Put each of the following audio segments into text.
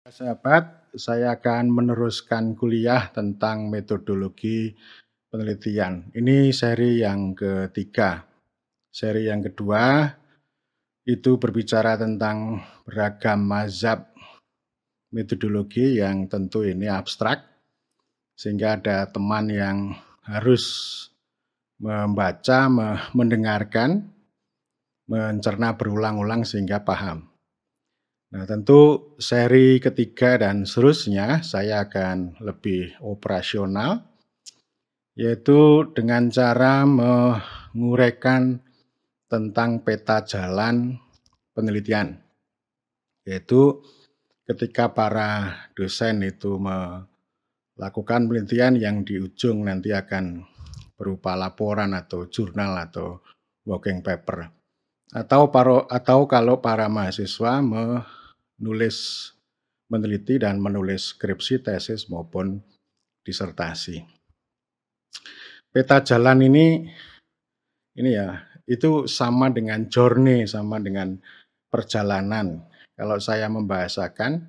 Sahabat, saya akan meneruskan kuliah tentang metodologi penelitian. Ini seri yang ketiga. Seri yang kedua itu berbicara tentang beragam mazhab metodologi yang tentu ini abstrak, sehingga ada teman yang harus membaca, mendengarkan, mencerna berulang-ulang sehingga paham. Nah, tentu seri ketiga dan seterusnya saya akan lebih operasional, yaitu dengan cara menguraikan tentang peta jalan penelitian. Yaitu ketika para dosen itu melakukan penelitian yang di ujung nanti akan berupa laporan atau jurnal atau working paper. Atau kalau para mahasiswa menulis, meneliti dan menulis skripsi, tesis maupun disertasi. Peta jalan ini ya, itu sama dengan journey, sama dengan perjalanan. Kalau saya membahasakan,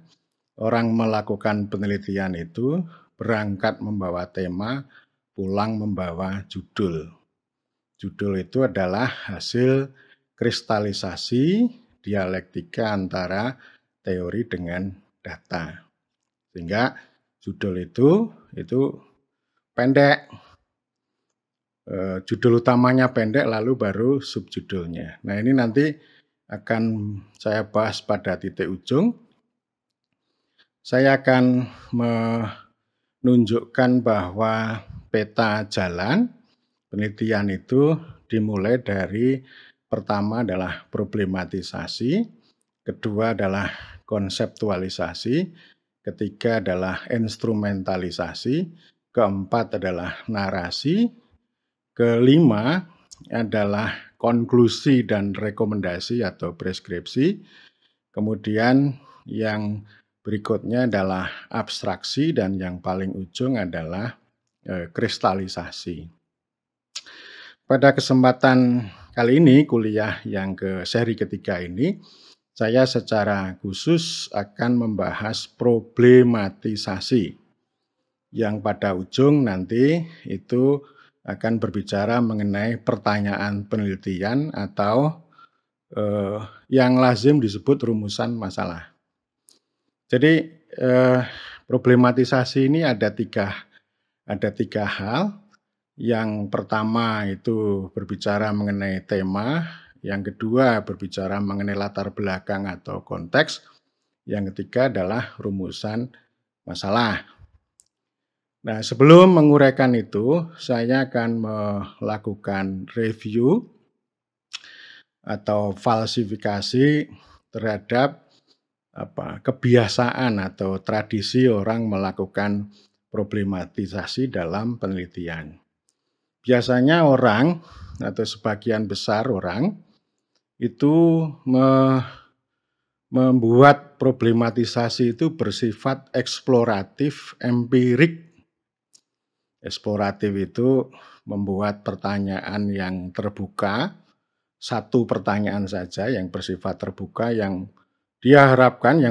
orang melakukan penelitian itu berangkat membawa tema, pulang membawa judul. Judul itu adalah hasil kristalisasi dialektika antara teori dengan data. Sehingga judul itu pendek. Judul utamanya pendek, lalu baru subjudulnya. Nah, ini nanti akan saya bahas pada titik ujung. Saya akan menunjukkan bahwa peta jalan penelitian itu dimulai dari pertama adalah problematisasi, kedua adalah konseptualisasi, ketiga adalah instrumentalisasi, keempat adalah narasi, kelima adalah konklusi dan rekomendasi atau preskripsi, kemudian yang berikutnya adalah abstraksi, dan yang paling ujung adalah kristalisasi. Pada kesempatan kali ini, kuliah yang ke seri ketiga ini, saya secara khusus akan membahas problematisasi, yang pada ujung nanti itu akan berbicara mengenai pertanyaan penelitian atau yang lazim disebut rumusan masalah. Jadi problematisasi ini ada tiga hal. Yang pertama itu berbicara mengenai tema, yang kedua berbicara mengenai latar belakang atau konteks, yang ketiga adalah rumusan masalah. Nah, sebelum menguraikan itu, saya akan melakukan review atau falsifikasi terhadap kebiasaan atau tradisi orang melakukan problematisasi dalam penelitian. Biasanya orang atau sebagian besar orang itu membuat problematisasi itu bersifat eksploratif, empirik. Eksploratif itu membuat pertanyaan yang terbuka, satu pertanyaan saja yang bersifat terbuka, yang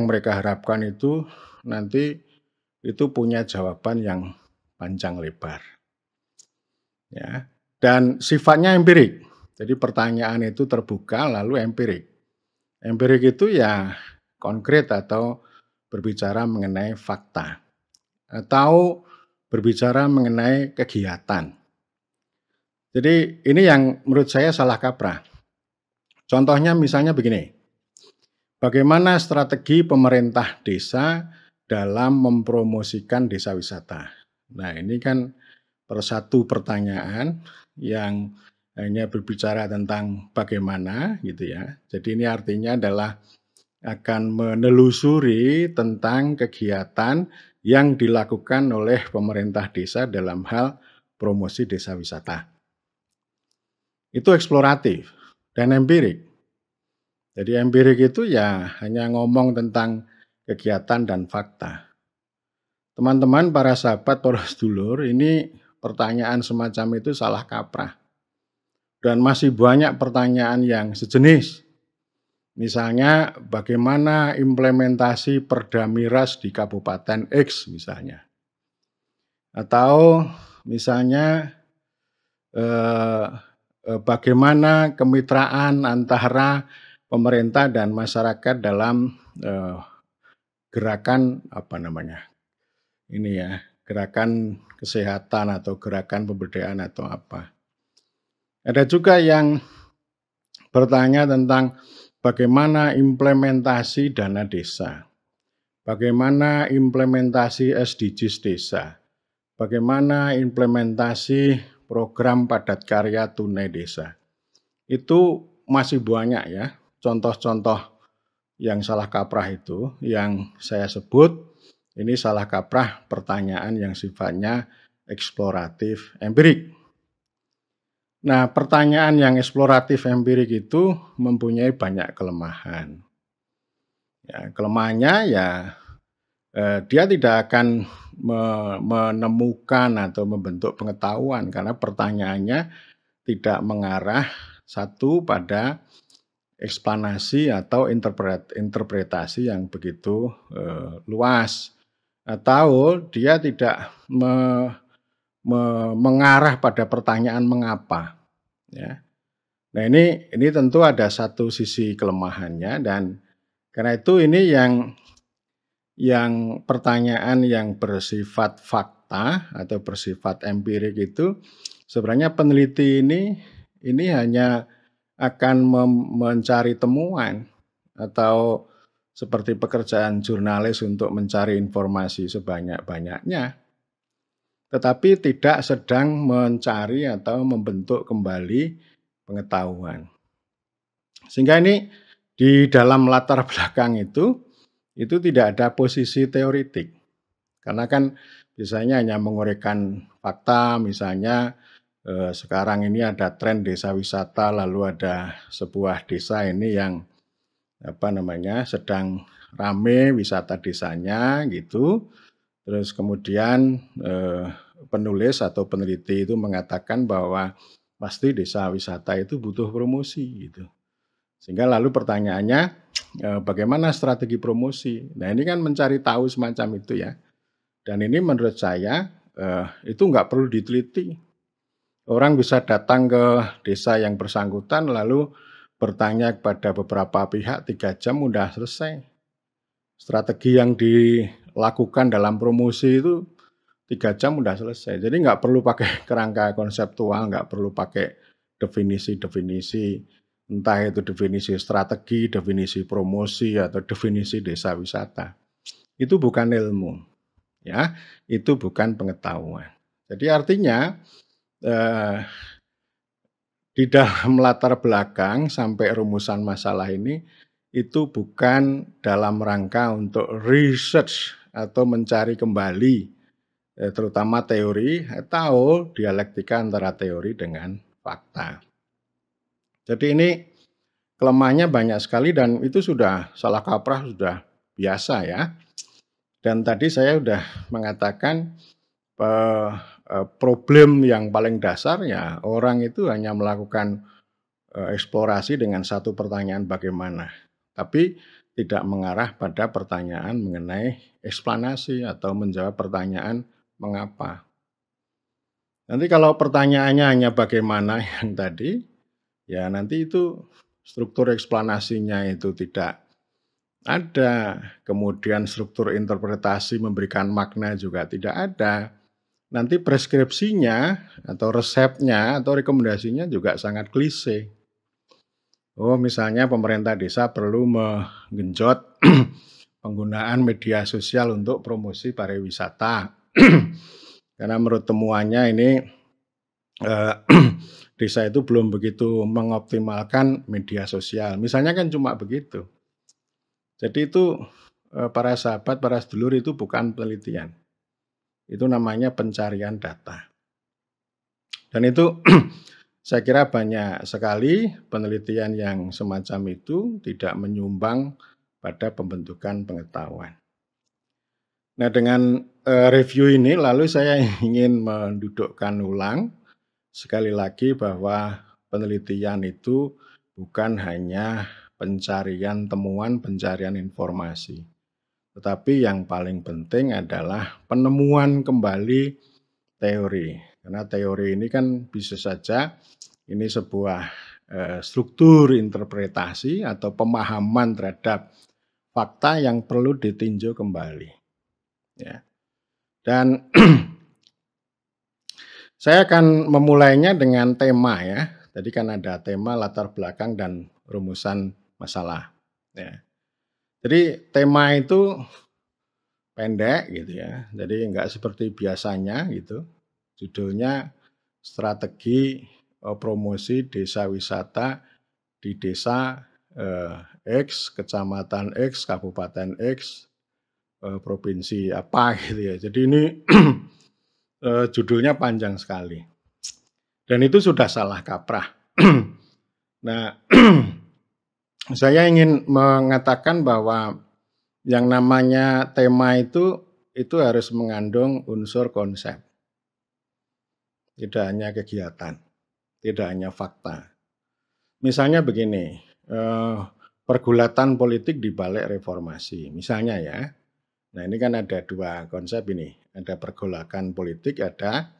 mereka harapkan itu nanti itu punya jawaban yang panjang lebar. Ya, dan sifatnya empirik. Jadi pertanyaan itu terbuka lalu empirik. Empirik itu ya konkret atau berbicara mengenai fakta atau berbicara mengenai kegiatan. Jadi ini yang menurut saya salah kaprah. Contohnya misalnya begini. Bagaimana strategi pemerintah desa dalam mempromosikan desa wisata? Nah, ini kan satu pertanyaan yang hanya berbicara tentang bagaimana gitu ya. Jadi ini artinya adalah akan menelusuri tentang kegiatan yang dilakukan oleh pemerintah desa dalam hal promosi desa wisata. Itu eksploratif dan empirik. Jadi empirik itu ya hanya ngomong tentang kegiatan dan fakta. Teman-teman, para sahabat, para sedulur, ini pertanyaan semacam itu salah kaprah. Dan masih banyak pertanyaan yang sejenis. Misalnya bagaimana implementasi Perda Miras di Kabupaten X misalnya. Atau misalnya, eee bagaimana kemitraan antara pemerintah dan masyarakat dalam, eee, gerakan apa namanya, ini ya, gerakan kesehatan atau gerakan pemberdayaan atau apa. Ada juga yang bertanya tentang bagaimana implementasi dana desa, bagaimana implementasi SDGs desa, bagaimana implementasi program padat karya tunai desa. Itu masih banyak ya contoh-contoh yang salah kaprah itu yang saya sebut ini salah kaprah pertanyaan yang sifatnya eksploratif empirik. Nah, pertanyaan yang eksploratif empirik itu mempunyai banyak kelemahan. Ya, kelemahannya ya dia tidak akan menemukan atau membentuk pengetahuan karena pertanyaannya tidak mengarah satu pada eksplanasi atau interpretasi yang begitu, luas, atau dia tidak mengarah pada pertanyaan mengapa, ya. Nah ini tentu ada satu sisi kelemahannya dan karena itu ini yang pertanyaan yang bersifat fakta atau bersifat empirik itu sebenarnya peneliti ini hanya akan mencari temuan atau seperti pekerjaan jurnalis untuk mencari informasi sebanyak-banyaknya, tetapi tidak sedang mencari atau membentuk kembali pengetahuan. Sehingga ini di dalam latar belakang itu tidak ada posisi teoritik. Karena kan biasanya hanya menguraikan fakta, misalnya sekarang ini ada tren desa wisata, lalu ada sebuah desa ini yang sedang rame wisata desanya gitu. Terus kemudian penulis atau peneliti itu mengatakan bahwa pasti desa wisata itu butuh promosi gitu. Sehingga lalu pertanyaannya bagaimana strategi promosi? Nah ini kan mencari tahu semacam itu ya. Dan ini menurut saya itu nggak perlu diteliti. Orang bisa datang ke desa yang bersangkutan lalu bertanya kepada beberapa pihak 3 jam udah selesai. Strategi yang dilakukan dalam promosi itu 3 jam udah selesai. Jadi nggak perlu pakai kerangka konseptual, nggak perlu pakai definisi-definisi, entah itu definisi strategi, definisi promosi, atau definisi desa wisata. Itu bukan ilmu, ya, itu bukan pengetahuan. Jadi artinya di dalam latar belakang sampai rumusan masalah ini itu bukan dalam rangka untuk research atau mencari kembali terutama teori atau dialektika antara teori dengan fakta. Jadi ini kelemahannya banyak sekali dan itu sudah salah kaprah sudah biasa ya. Dan tadi saya sudah mengatakan problem yang paling dasar ya orang itu hanya melakukan eksplorasi dengan satu pertanyaan bagaimana, tapi tidak mengarah pada pertanyaan mengenai eksplanasi atau menjawab pertanyaan mengapa. Nanti kalau pertanyaannya hanya bagaimana yang tadi, ya nanti itu struktur eksplanasinya itu tidak ada, kemudian struktur interpretasi memberikan makna juga tidak ada. Nanti preskripsinya atau resepnya atau rekomendasinya juga sangat klise. Oh, misalnya pemerintah desa perlu menggenjot penggunaan media sosial untuk promosi pariwisata. Karena menurut temuannya ini desa itu belum begitu mengoptimalkan media sosial. Misalnya kan cuma begitu. Jadi itu para sahabat, para sedulur itu bukan penelitian. Itu namanya pencarian data. Dan itu saya kira banyak sekali penelitian yang semacam itu tidak menyumbang pada pembentukan pengetahuan. Nah dengan review ini lalu saya ingin mendudukkan ulang sekali lagi bahwa penelitian itu bukan hanya pencarian temuan, pencarian informasi. Tetapi yang paling penting adalah penemuan kembali teori. Karena teori ini kan bisa saja ini sebuah struktur interpretasi atau pemahaman terhadap fakta yang perlu ditinjau kembali. Ya. Dan saya akan memulainya dengan tema ya. Tadi kan ada tema, latar belakang, dan rumusan masalah. Ya. Jadi tema itu pendek gitu ya. Jadi enggak seperti biasanya gitu. Judulnya strategi promosi desa wisata di desa X, kecamatan X, kabupaten X, provinsi apa gitu ya. Jadi ini judulnya panjang sekali. Dan itu sudah salah kaprah. Nah, saya ingin mengatakan bahwa yang namanya tema itu harus mengandung unsur konsep. Tidak hanya kegiatan, tidak hanya fakta. Misalnya begini, pergulatan politik di balik reformasi, misalnya ya. Nah ini kan ada dua konsep ini, ada pergolakan politik, ada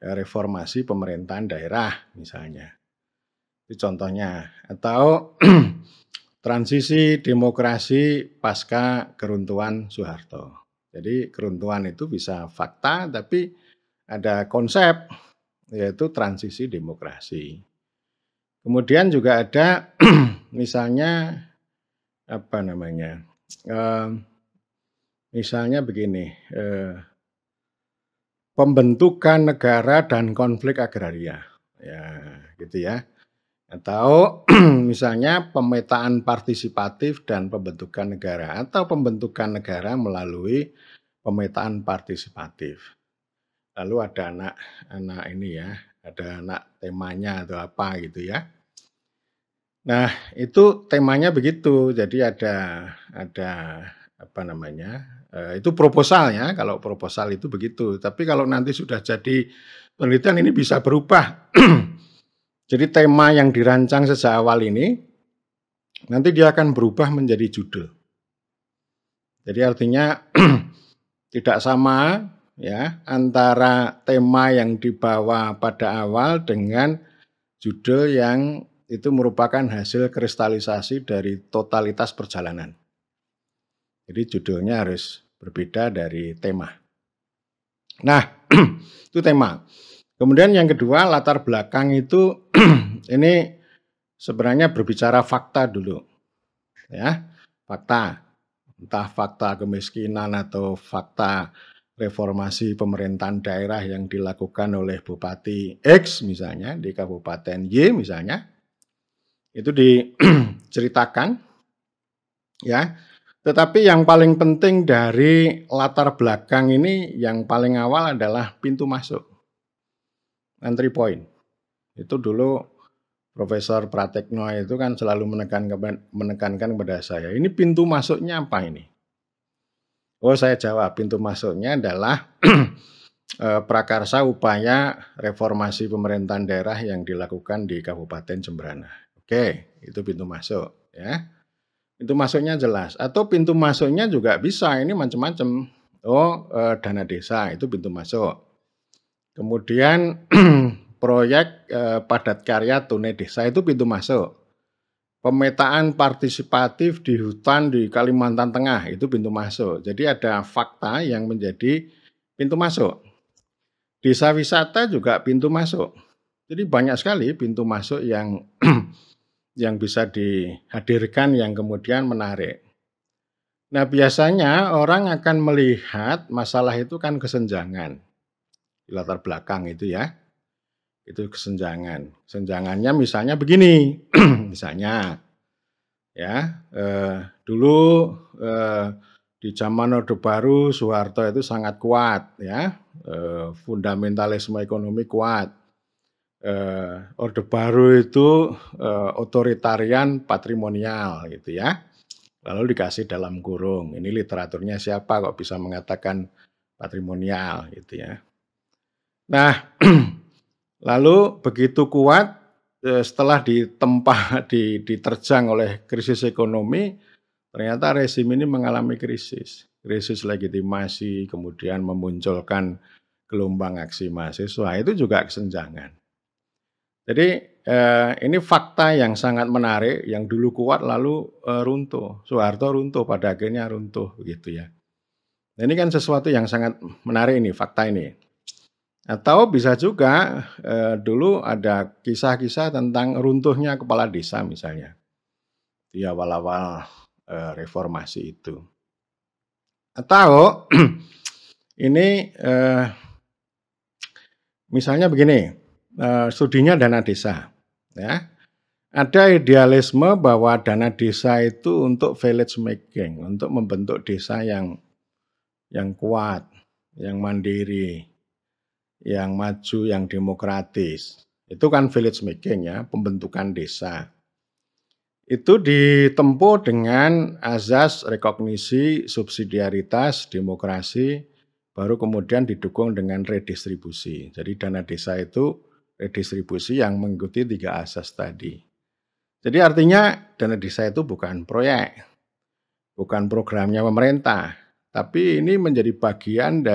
reformasi pemerintahan daerah misalnya. Itu contohnya. Atau transisi demokrasi pasca keruntuhan Soeharto. Jadi keruntuhan itu bisa fakta, tapi ada konsep, yaitu transisi demokrasi. Kemudian juga ada misalnya apa namanya, misalnya begini, pembentukan negara dan konflik agraria, ya gitu ya. Atau misalnya pemetaan partisipatif dan pembentukan negara, atau pembentukan negara melalui pemetaan partisipatif. Lalu ada anak ini ya, ada anak temanya atau apa gitu ya. Nah, itu temanya begitu. Jadi ada apa namanya? Itu proposalnya, kalau proposal itu begitu. Tapi kalau nanti sudah jadi penelitian ini bisa berubah. Jadi tema yang dirancang sejak awal ini nanti dia akan berubah menjadi judul. Jadi artinya tidak sama ya antara tema yang dibawa pada awal dengan judul yang itu merupakan hasil kristalisasi dari totalitas perjalanan. Jadi judulnya harus berbeda dari tema. Nah, itu tema. Kemudian yang kedua, latar belakang itu ini sebenarnya berbicara fakta dulu. Ya, fakta. Entah fakta kemiskinan atau fakta reformasi pemerintahan daerah yang dilakukan oleh Bupati X misalnya di Kabupaten Y misalnya. Itu diceritakan ya. Tetapi yang paling penting dari latar belakang ini yang paling awal adalah pintu masuk. Entry point. Itu dulu Profesor Pratekno itu kan selalu menekankan kepada saya, ini pintu masuknya apa ini? Oh, saya jawab, pintu masuknya adalah prakarsa upaya reformasi pemerintahan daerah yang dilakukan di Kabupaten Jemberana. Oke, itu pintu masuk ya. Pintu masuknya jelas. Atau pintu masuknya juga bisa, ini macam-macam. Oh, dana desa itu pintu masuk. Kemudian proyek padat karya tunai desa itu pintu masuk. Pemetaan partisipatif di hutan di Kalimantan Tengah itu pintu masuk. Jadi ada fakta yang menjadi pintu masuk. Desa wisata juga pintu masuk. Jadi banyak sekali pintu masuk yang yang bisa dihadirkan yang kemudian menarik. Nah, biasanya orang akan melihat masalah itu kan kesenjangan di latar belakang itu ya. Itu kesenjangan. Senjangannya misalnya begini, misalnya ya dulu di zaman Orde Baru Soeharto itu sangat kuat ya, fundamentalisme ekonomi kuat. Orde Baru itu otoritarian patrimonial gitu ya. Lalu dikasih dalam kurung. Ini literaturnya siapa kok bisa mengatakan patrimonial gitu ya. Nah, lalu begitu kuat setelah ditempa diterjang oleh krisis ekonomi, ternyata rezim ini mengalami krisis. Krisis legitimasi, kemudian memunculkan gelombang aksi mahasiswa, itu juga kesenjangan. Jadi, ini fakta yang sangat menarik, yang dulu kuat lalu, runtuh. Soeharto runtuh, pada akhirnya runtuh, begitu ya. Nah, ini kan sesuatu yang sangat menarik ini, fakta ini. Atau bisa juga, dulu ada kisah-kisah tentang runtuhnya kepala desa misalnya, di awal-awal, reformasi itu. Atau ini, misalnya begini, studinya dana desa, ya. Ada idealisme bahwa dana desa itu untuk village making, untuk membentuk desa yang kuat, yang mandiri, yang maju, yang demokratis. Itu kan village making ya, pembentukan desa. Itu ditempuh dengan azas rekognisi, subsidiaritas, demokrasi, baru kemudian didukung dengan redistribusi. Jadi dana desa itu redistribusi yang mengikuti 3 asas tadi. Jadi artinya dana desa itu bukan proyek, bukan programnya pemerintah, tapi ini menjadi bagian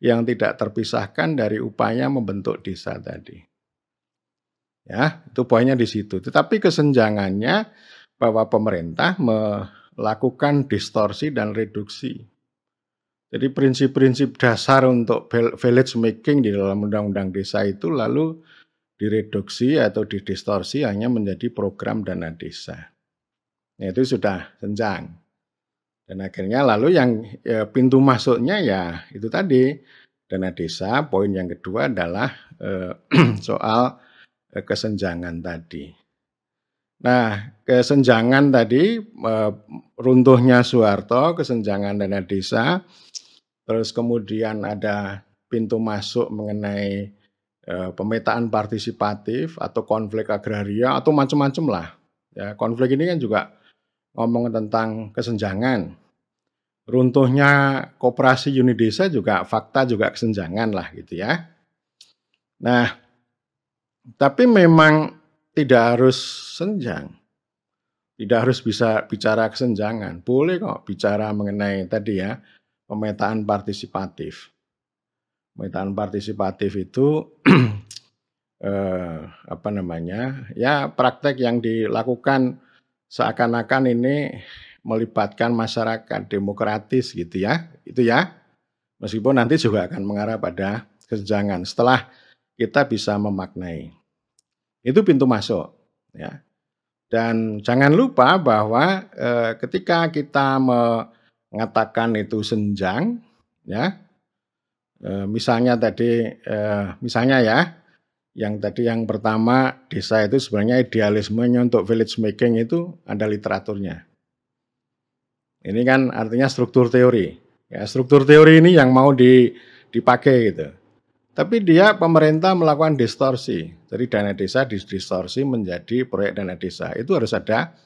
yang tidak terpisahkan dari upaya membentuk desa tadi. Ya, itu poinnya di situ. Tetapi kesenjangannya bahwa pemerintah melakukan distorsi dan reduksi. Jadi prinsip-prinsip dasar untuk village making di dalam undang-undang desa itu lalu direduksi atau didistorsi hanya menjadi program dana desa. Nah, itu sudah senjang. Dan akhirnya lalu yang pintu masuknya ya itu tadi dana desa. Poin yang kedua adalah soal kesenjangan tadi. Nah, kesenjangan tadi, runtuhnya Soeharto, kesenjangan dana desa, terus kemudian ada pintu masuk mengenai pemetaan partisipatif atau konflik agraria atau macam-macam lah. Ya, konflik ini kan juga ngomong tentang kesenjangan. Runtuhnya koperasi unit desa juga fakta juga kesenjangan lah gitu ya. Nah, tapi memang tidak harus senjang. Tidak harus bisa bicara kesenjangan. Boleh kok bicara mengenai tadi ya, pemetaan partisipatif. Pemetaan partisipatif itu apa namanya? Ya, praktek yang dilakukan seakan-akan ini melibatkan masyarakat demokratis gitu ya. Itu ya. Meskipun nanti juga akan mengarah pada kesenjangan setelah kita bisa memaknai. Itu pintu masuk, ya. Dan jangan lupa bahwa ketika kita mengatakan itu senjang, ya, misalnya tadi, misalnya ya, yang tadi yang pertama desa itu sebenarnya idealismenya untuk village making itu ada literaturnya. Ini kan artinya struktur teori. Ya, struktur teori ini yang mau dipakai gitu. Tapi dia pemerintah melakukan distorsi. Jadi dana desa didistorsi menjadi proyek dana desa. Itu harus ada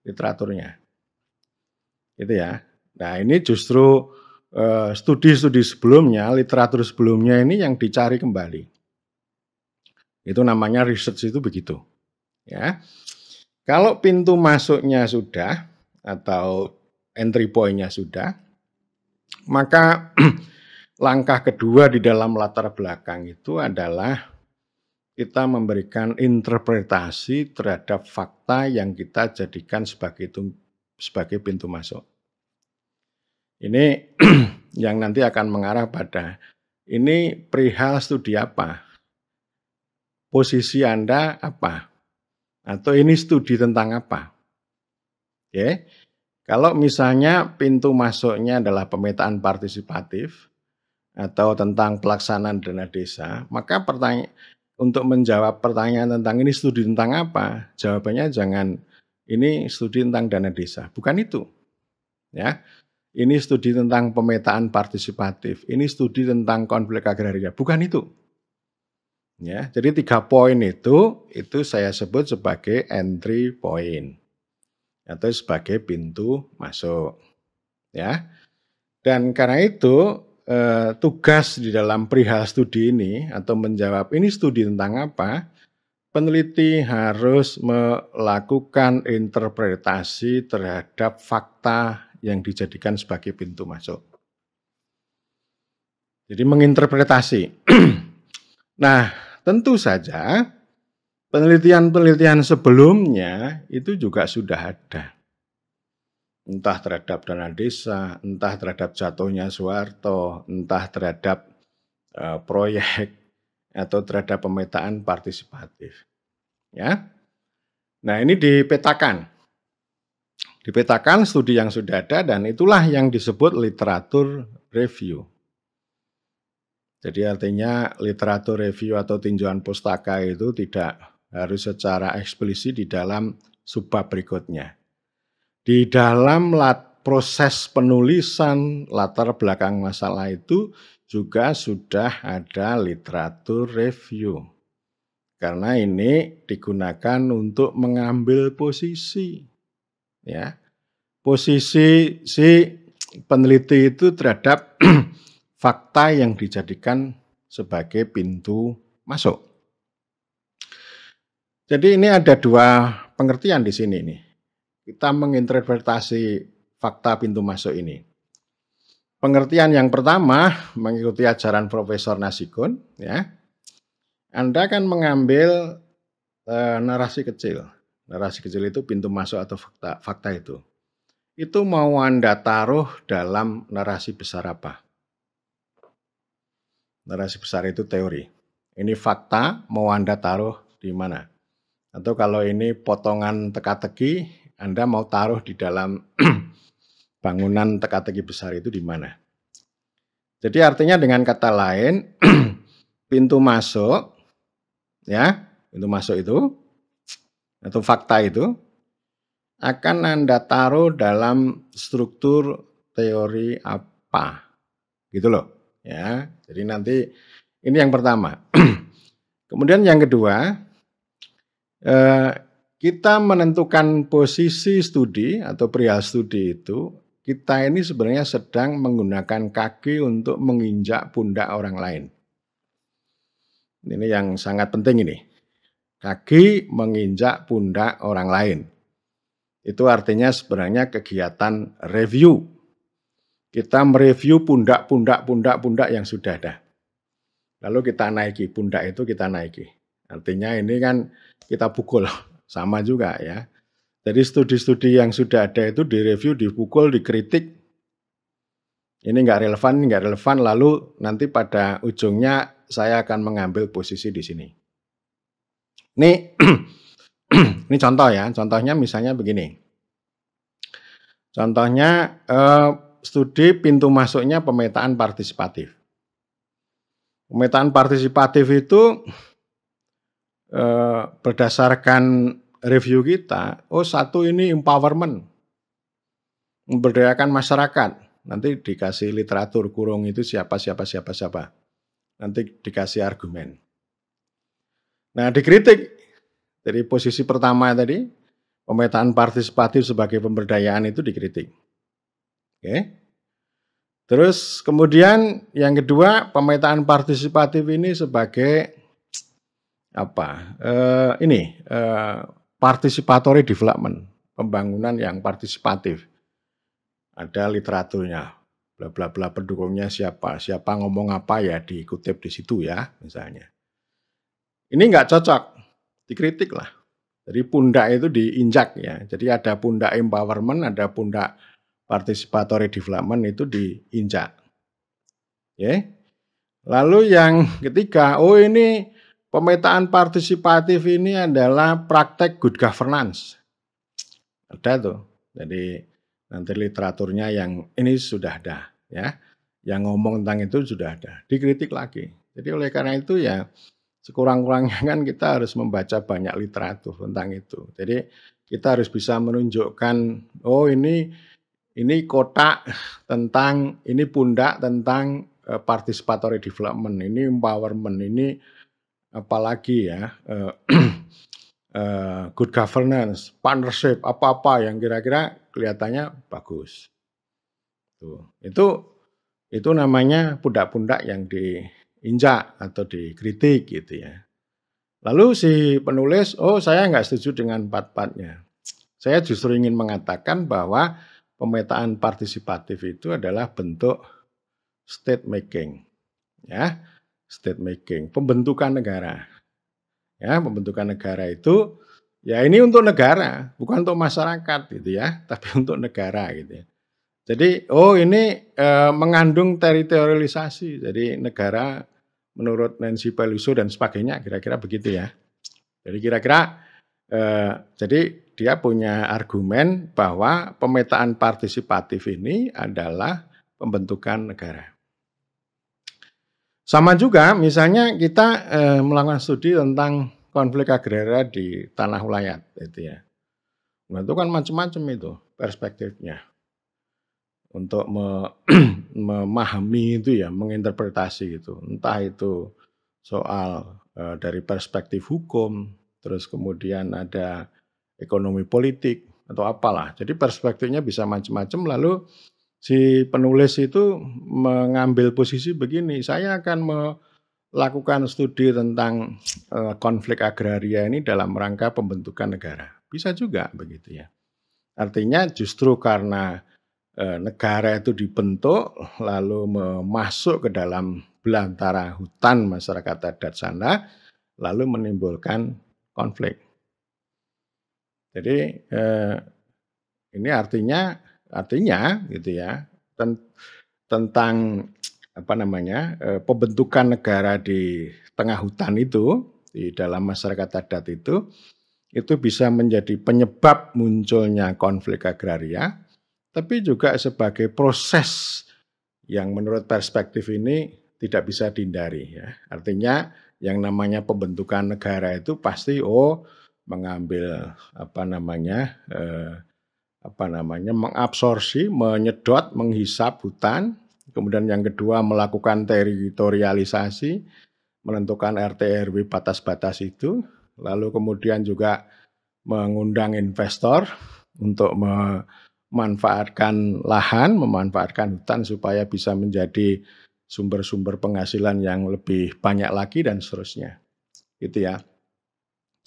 literaturnya. Gitu ya. Nah, ini justru studi-studi sebelumnya, literatur sebelumnya ini yang dicari kembali. Itu namanya research itu begitu. Ya. Kalau pintu masuknya sudah atau entry point-nya sudah, maka langkah kedua di dalam latar belakang itu adalah kita memberikan interpretasi terhadap fakta yang kita jadikan sebagai pintu masuk. Ini yang nanti akan mengarah pada ini perihal studi apa? Posisi Anda apa? Atau ini studi tentang apa? Oke. Kalau misalnya pintu masuknya adalah pemetaan partisipatif atau tentang pelaksanaan dana desa, maka untuk menjawab pertanyaan tentang ini studi tentang apa, jawabannya jangan ini studi tentang dana desa, bukan itu. Ya, ini studi tentang pemetaan partisipatif, ini studi tentang konflik agraria, bukan itu. Ya, jadi 3 poin itu saya sebut sebagai entry point atau sebagai pintu masuk. Ya, dan karena itu tugas di dalam perihal studi ini atau menjawab ini studi tentang apa, peneliti harus melakukan interpretasi terhadap fakta yang dijadikan sebagai pintu masuk. Jadi menginterpretasi. Nah, tentu saja penelitian-penelitian sebelumnya itu juga sudah ada. Entah terhadap dana desa, entah terhadap jatuhnya Soeharto, entah terhadap proyek atau terhadap pemetaan partisipatif. Ya. Nah, ini dipetakan. Dipetakan studi yang sudah ada dan itulah yang disebut literatur review. Jadi artinya literatur review atau tinjauan pustaka itu tidak harus secara eksplisit di dalam subbab berikutnya. Di dalam proses penulisan latar belakang masalah itu juga sudah ada literatur review. Karena ini digunakan untuk mengambil posisi. Ya. Posisi si peneliti itu terhadap fakta yang dijadikan sebagai pintu masuk. Jadi ini ada dua pengertian di sini nih. Kita menginterpretasi fakta pintu masuk ini. Pengertian yang pertama mengikuti ajaran Profesor Nasigun, ya. Anda kan mengambil narasi kecil. Narasi kecil itu pintu masuk atau fakta itu. Itu mau Anda taruh dalam narasi besar apa? Narasi besar itu teori. Ini fakta mau Anda taruh di mana? Atau kalau ini potongan teka-teki, Anda mau taruh di dalam bangunan teka-teki besar itu di mana? Jadi artinya dengan kata lain, pintu masuk, ya, pintu masuk itu, atau fakta itu, akan Anda taruh dalam struktur teori apa? Gitu loh. Ya, jadi nanti ini yang pertama. Kemudian yang kedua, kita menentukan posisi studi atau perihal studi itu, kita ini sebenarnya sedang menggunakan kaki untuk menginjak pundak orang lain. Ini yang sangat penting ini. Kaki menginjak pundak orang lain. Itu artinya sebenarnya kegiatan review. Kita mereview pundak yang sudah ada. Lalu kita naiki, pundak itu kita naiki. Artinya ini kan kita pukul, sama juga ya. Jadi studi-studi yang sudah ada itu direview, dipukul, dikritik. Ini nggak relevan, lalu nanti pada ujungnya saya akan mengambil posisi di sini. Ini contoh ya, contohnya misalnya begini. Contohnya studi pintu masuknya pemetaan partisipatif. Pemetaan partisipatif itu berdasarkan review kita, satu ini empowerment, memberdayakan masyarakat. Nanti dikasih literatur kurung itu siapa. Nanti dikasih argumen. Nah, dikritik dari posisi pertama tadi, pemetaan partisipatif sebagai pemberdayaan itu dikritik. Oke. Terus kemudian yang kedua, pemetaan partisipatif ini sebagai participatory development, pembangunan yang partisipatif. Ada literaturnya, bla bla bla, pendukungnya siapa ngomong apa ya dikutip di situ ya misalnya. Ini nggak cocok, dikritik lah. Jadi pundak itu diinjak ya. Jadi ada pundak empowerment, ada pundak participatory development itu diinjak. Ya. Lalu yang ketiga, ini pemetaan partisipatif ini adalah praktek good governance. Ada tuh. Jadi nanti literaturnya yang ini sudah ada ya. Yang ngomong tentang itu sudah ada. Dikritik lagi. Jadi oleh karena itu ya sekurang-kurangnya kan kita harus membaca banyak literatur tentang itu. Jadi kita harus bisa menunjukkan ini kotak tentang, ini pundak tentang participatory development, ini empowerment, ini apalagi ya good governance, partnership, apa-apa yang kira-kira kelihatannya bagus. Itu namanya pundak-pundak yang diinjak atau dikritik gitu ya. Lalu si penulis, "Oh, saya nggak setuju dengan part-part-nya. Saya justru ingin mengatakan bahwa pemetaan partisipatif itu adalah bentuk state making, ya, state making, pembentukan negara. Ya, pembentukan negara itu, ya ini untuk negara, bukan untuk masyarakat gitu ya, tapi untuk negara gitu ya. Jadi, oh ini, mengandung teritorialisasi, jadi negara menurut Nancy Pelosi dan sebagainya, kira-kira begitu ya. Jadi kira-kira, jadi dia punya argumen bahwa pemetaan partisipatif ini adalah pembentukan negara. Sama juga misalnya kita, melakukan studi tentang konflik agraria di tanah ulayat itu ya. Nah itu kan macam-macam itu perspektifnya untuk memahami itu ya, menginterpretasi itu. Entah itu soal, dari perspektif hukum, terus kemudian ada ekonomi politik atau apalah. Jadi perspektifnya bisa macam-macam, lalu si penulis itu mengambil posisi begini, "Saya akan melakukan studi tentang, konflik agraria ini dalam rangka pembentukan negara." Bisa juga begitu ya. Artinya justru karena, negara itu dibentuk lalu masuk ke dalam belantara hutan masyarakat adat sana, lalu menimbulkan konflik. Jadi, ini artinya gitu ya, tentang apa namanya, pembentukan negara di tengah hutan itu, di dalam masyarakat adat itu bisa menjadi penyebab munculnya konflik agraria, tapi juga sebagai proses yang menurut perspektif ini tidak bisa dihindari ya. Artinya yang namanya pembentukan negara itu pasti mengambil mengabsorpsi, menyedot, menghisap hutan, kemudian yang kedua melakukan teritorialisasi, menentukan RT RW batas-batas itu, lalu kemudian juga mengundang investor untuk memanfaatkan lahan, memanfaatkan hutan supaya bisa menjadi sumber-sumber penghasilan yang lebih banyak lagi dan seterusnya. Gitu ya.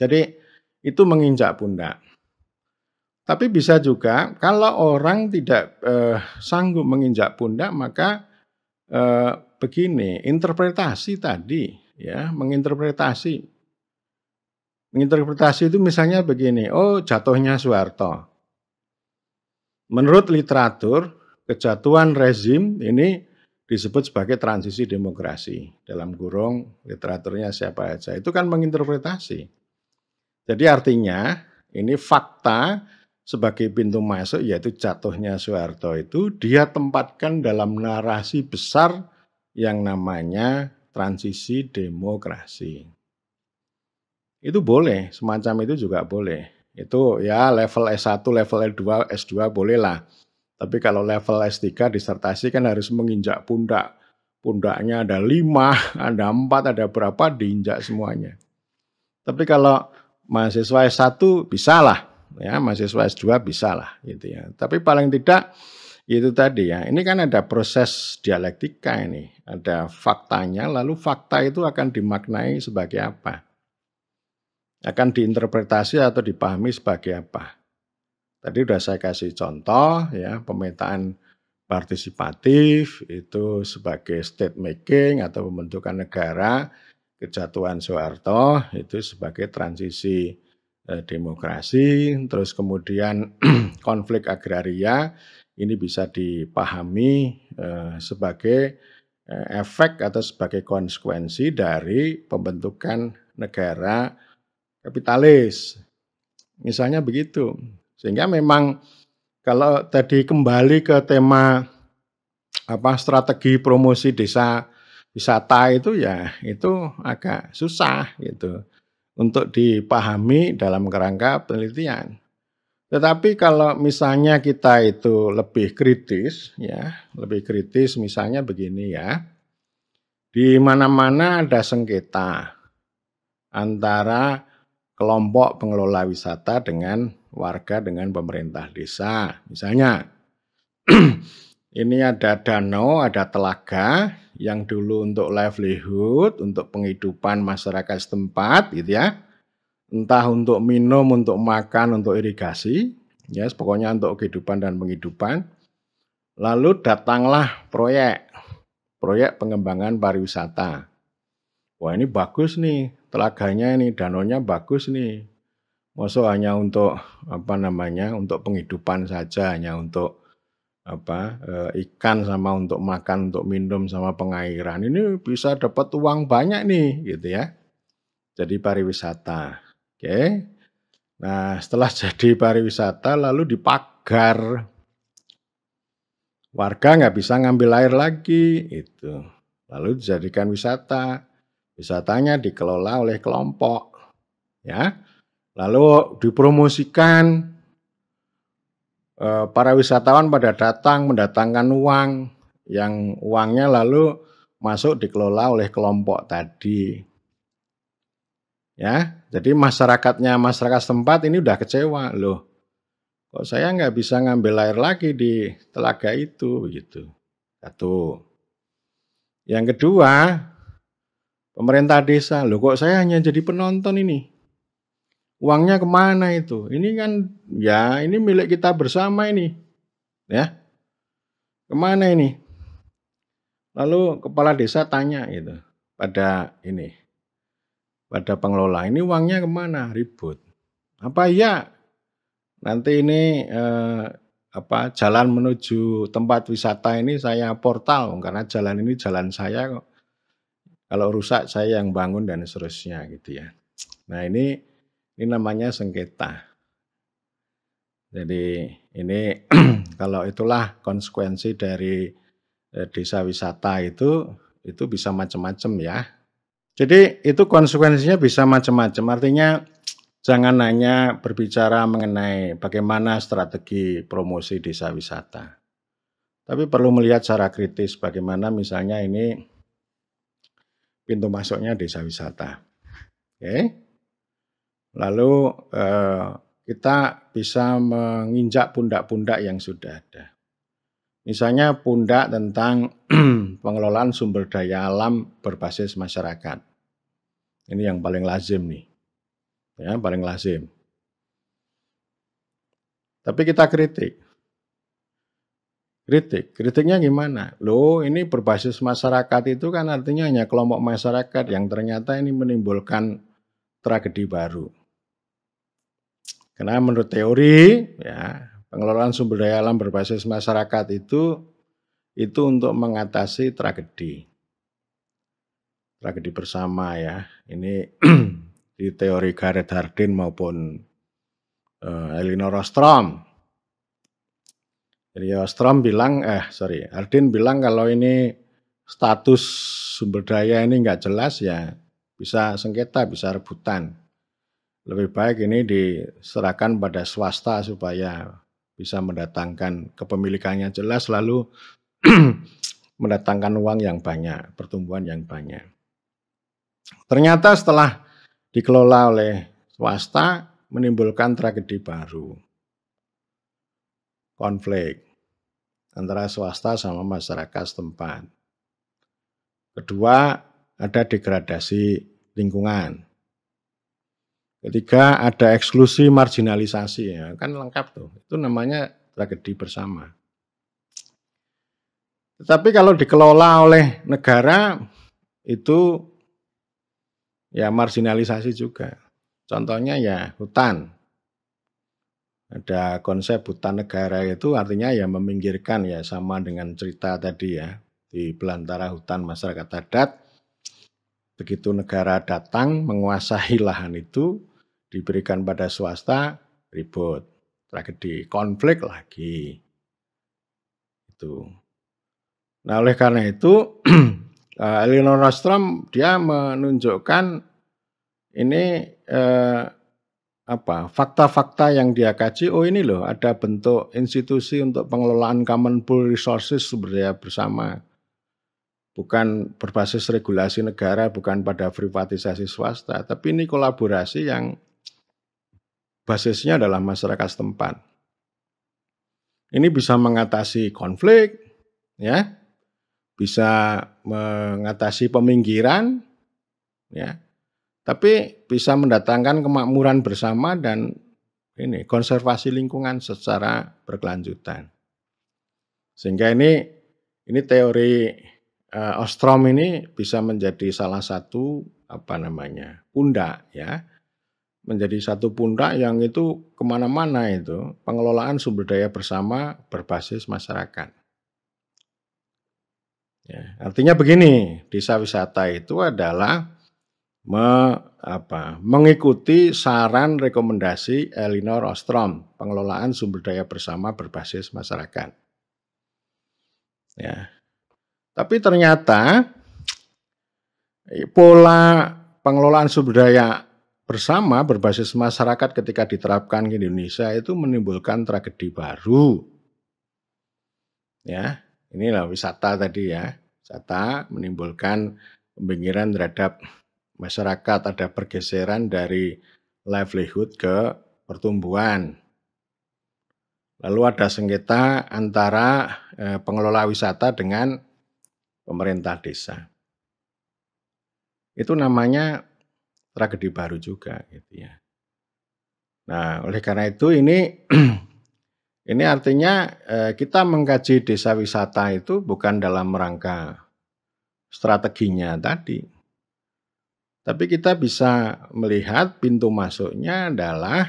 Jadi itu menginjak pundak. Tapi bisa juga kalau orang tidak, sanggup menginjak pundak maka, begini, interpretasi tadi ya, menginterpretasi itu misalnya begini, "Oh jatuhnya Soeharto." Menurut literatur, kejatuhan rezim ini disebut sebagai transisi demokrasi, dalam kurung literaturnya siapa aja, itu kan menginterpretasi. Jadi artinya ini fakta sebagai pintu masuk yaitu jatuhnya Soeharto itu dia tempatkan dalam narasi besar yang namanya transisi demokrasi. Itu boleh, semacam itu juga boleh. Itu ya level S1, level S2, S2 bolehlah. Tapi kalau level S3 disertasi kan harus menginjak pundak. Pundaknya ada 5, ada 4, ada berapa diinjak semuanya. Tapi kalau mahasiswa S1 bisalah, ya mahasiswa S2 bisalah gitu ya. Tapi paling tidak itu tadi ya, ini kan ada proses dialektika ini, ada faktanya, lalu fakta itu akan dimaknai sebagai apa? Akan diinterpretasi atau dipahami sebagai apa? Tadi sudah saya kasih contoh ya, pemetaan partisipatif itu sebagai state making atau pembentukan negara, kejatuhan Soeharto itu sebagai transisi demokrasi, terus kemudian konflik agraria ini bisa dipahami sebagai efek atau sebagai konsekuensi dari pembentukan negara kapitalis. Misalnya begitu. Sehingga memang kalau tadi kembali ke tema strategi promosi desa wisata itu ya itu agak susah gitu untuk dipahami dalam kerangka penelitian. Tetapi kalau misalnya kita itu lebih kritis ya, lebih kritis misalnya begini ya. Di mana-mana ada sengketa antara kelompok pengelola wisata dengan warga dengan pemerintah desa. Misalnya ini ada danau, ada telaga yang dulu untuk livelihood, untuk penghidupan masyarakat setempat gitu ya. Entah untuk minum, untuk makan, untuk irigasi, ya pokoknya untuk kehidupan dan penghidupan. Lalu datanglah proyek pengembangan pariwisata. Wah ini bagus nih, telaganya ini, danaunya bagus nih. Masa hanya untuk untuk penghidupan saja, hanya untuk ikan sama untuk makan, untuk minum sama pengairan. Ini bisa dapat uang banyak nih, gitu ya. Jadi pariwisata. Oke. Nah, setelah jadi pariwisata lalu dipagar. Warga nggak bisa ngambil air lagi, itu. Lalu dijadikan wisata. Wisatanya dikelola oleh kelompok, ya. Lalu dipromosikan, para wisatawan pada datang mendatangkan uang, yang uangnya lalu masuk dikelola oleh kelompok tadi. Ya, jadi masyarakat setempat ini udah kecewa loh. Kok saya nggak bisa ngambil air lagi di telaga itu, begitu. Satu. Yang kedua, pemerintah desa, loh kok saya hanya jadi penonton ini. Uangnya kemana itu? Ini kan, ya ini milik kita bersama ini. Ya, kemana ini? Lalu kepala desa tanya gitu pada pengelola, ini uangnya kemana? Ribut. Apa iya nanti ini jalan menuju tempat wisata ini saya portal, karena jalan ini jalan saya kok. Kalau rusak saya yang bangun dan seterusnya gitu ya. Nah ini namanya sengketa. Jadi ini kalau itulah konsekuensi dari desa wisata itu bisa macam-macam ya. Jadi itu konsekuensinya bisa macam-macam. Artinya jangan hanya berbicara mengenai bagaimana strategi promosi desa wisata. Tapi perlu melihat secara kritis bagaimana misalnya ini pintu masuknya desa wisata. Oke. Lalu kita bisa menginjak pundak-pundak yang sudah ada. Misalnya pundak tentang pengelolaan sumber daya alam berbasis masyarakat. Ini yang paling lazim nih. Ya, paling lazim. Tapi kita kritiknya gimana? Loh, ini berbasis masyarakat itu kan artinya hanya kelompok masyarakat yang ternyata ini menimbulkan tragedi baru. Karena menurut teori, ya, pengelolaan sumber daya alam berbasis masyarakat itu untuk mengatasi tragedi bersama ya. Ini di teori Gareth Hardin maupun Elinor Ostrom. Jadi Hardin bilang kalau ini status sumber daya ini nggak jelas ya bisa sengketa, bisa rebutan. Lebih baik ini diserahkan pada swasta supaya bisa mendatangkan kepemilikannya jelas lalu mendatangkan uang yang banyak, pertumbuhan yang banyak. Ternyata setelah dikelola oleh swasta menimbulkan tragedi baru. Konflik antara swasta sama masyarakat setempat. Kedua, ada degradasi lingkungan. Ketiga, ada eksklusi marginalisasi, ya kan lengkap tuh. Itu namanya tragedi bersama. Tetapi kalau dikelola oleh negara itu ya marginalisasi juga. Contohnya ya hutan. Ada konsep hutan negara itu artinya ya meminggirkan ya sama dengan cerita tadi ya di belantara hutan masyarakat adat. Begitu negara datang menguasai lahan itu diberikan pada swasta, ribut, tragedi, konflik lagi. Itu. Nah, oleh karena itu Elinor Ostrom dia menunjukkan ini fakta-fakta yang dia kaji. Oh ini loh ada bentuk institusi untuk pengelolaan common pool resources sumber daya bersama. Bukan berbasis regulasi negara, bukan pada privatisasi swasta, tapi ini kolaborasi yang basisnya adalah masyarakat setempat. Ini bisa mengatasi konflik, ya, bisa mengatasi peminggiran, ya, tapi bisa mendatangkan kemakmuran bersama dan ini konservasi lingkungan secara berkelanjutan. Sehingga ini teori Ostrom ini bisa menjadi salah satu pundak, ya, menjadi satu pundak yang itu kemana-mana itu pengelolaan sumber daya bersama berbasis masyarakat. Ya, artinya begini, desa wisata itu adalah mengikuti saran rekomendasi Elinor Ostrom, pengelolaan sumber daya bersama berbasis masyarakat. Ya. Tapi ternyata pola pengelolaan sumber daya bersama berbasis masyarakat ketika diterapkan di Indonesia itu menimbulkan tragedi baru. Ya, inilah wisata tadi ya. Wisata menimbulkan peminggiran terhadap masyarakat, ada pergeseran dari livelihood ke pertumbuhan. Lalu ada sengketa antara pengelola wisata dengan pemerintah desa. Itu namanya tragedi baru juga gitu ya. Nah, oleh karena itu ini artinya kita mengkaji desa wisata itu bukan dalam rangka strateginya tadi. Tapi kita bisa melihat pintu masuknya adalah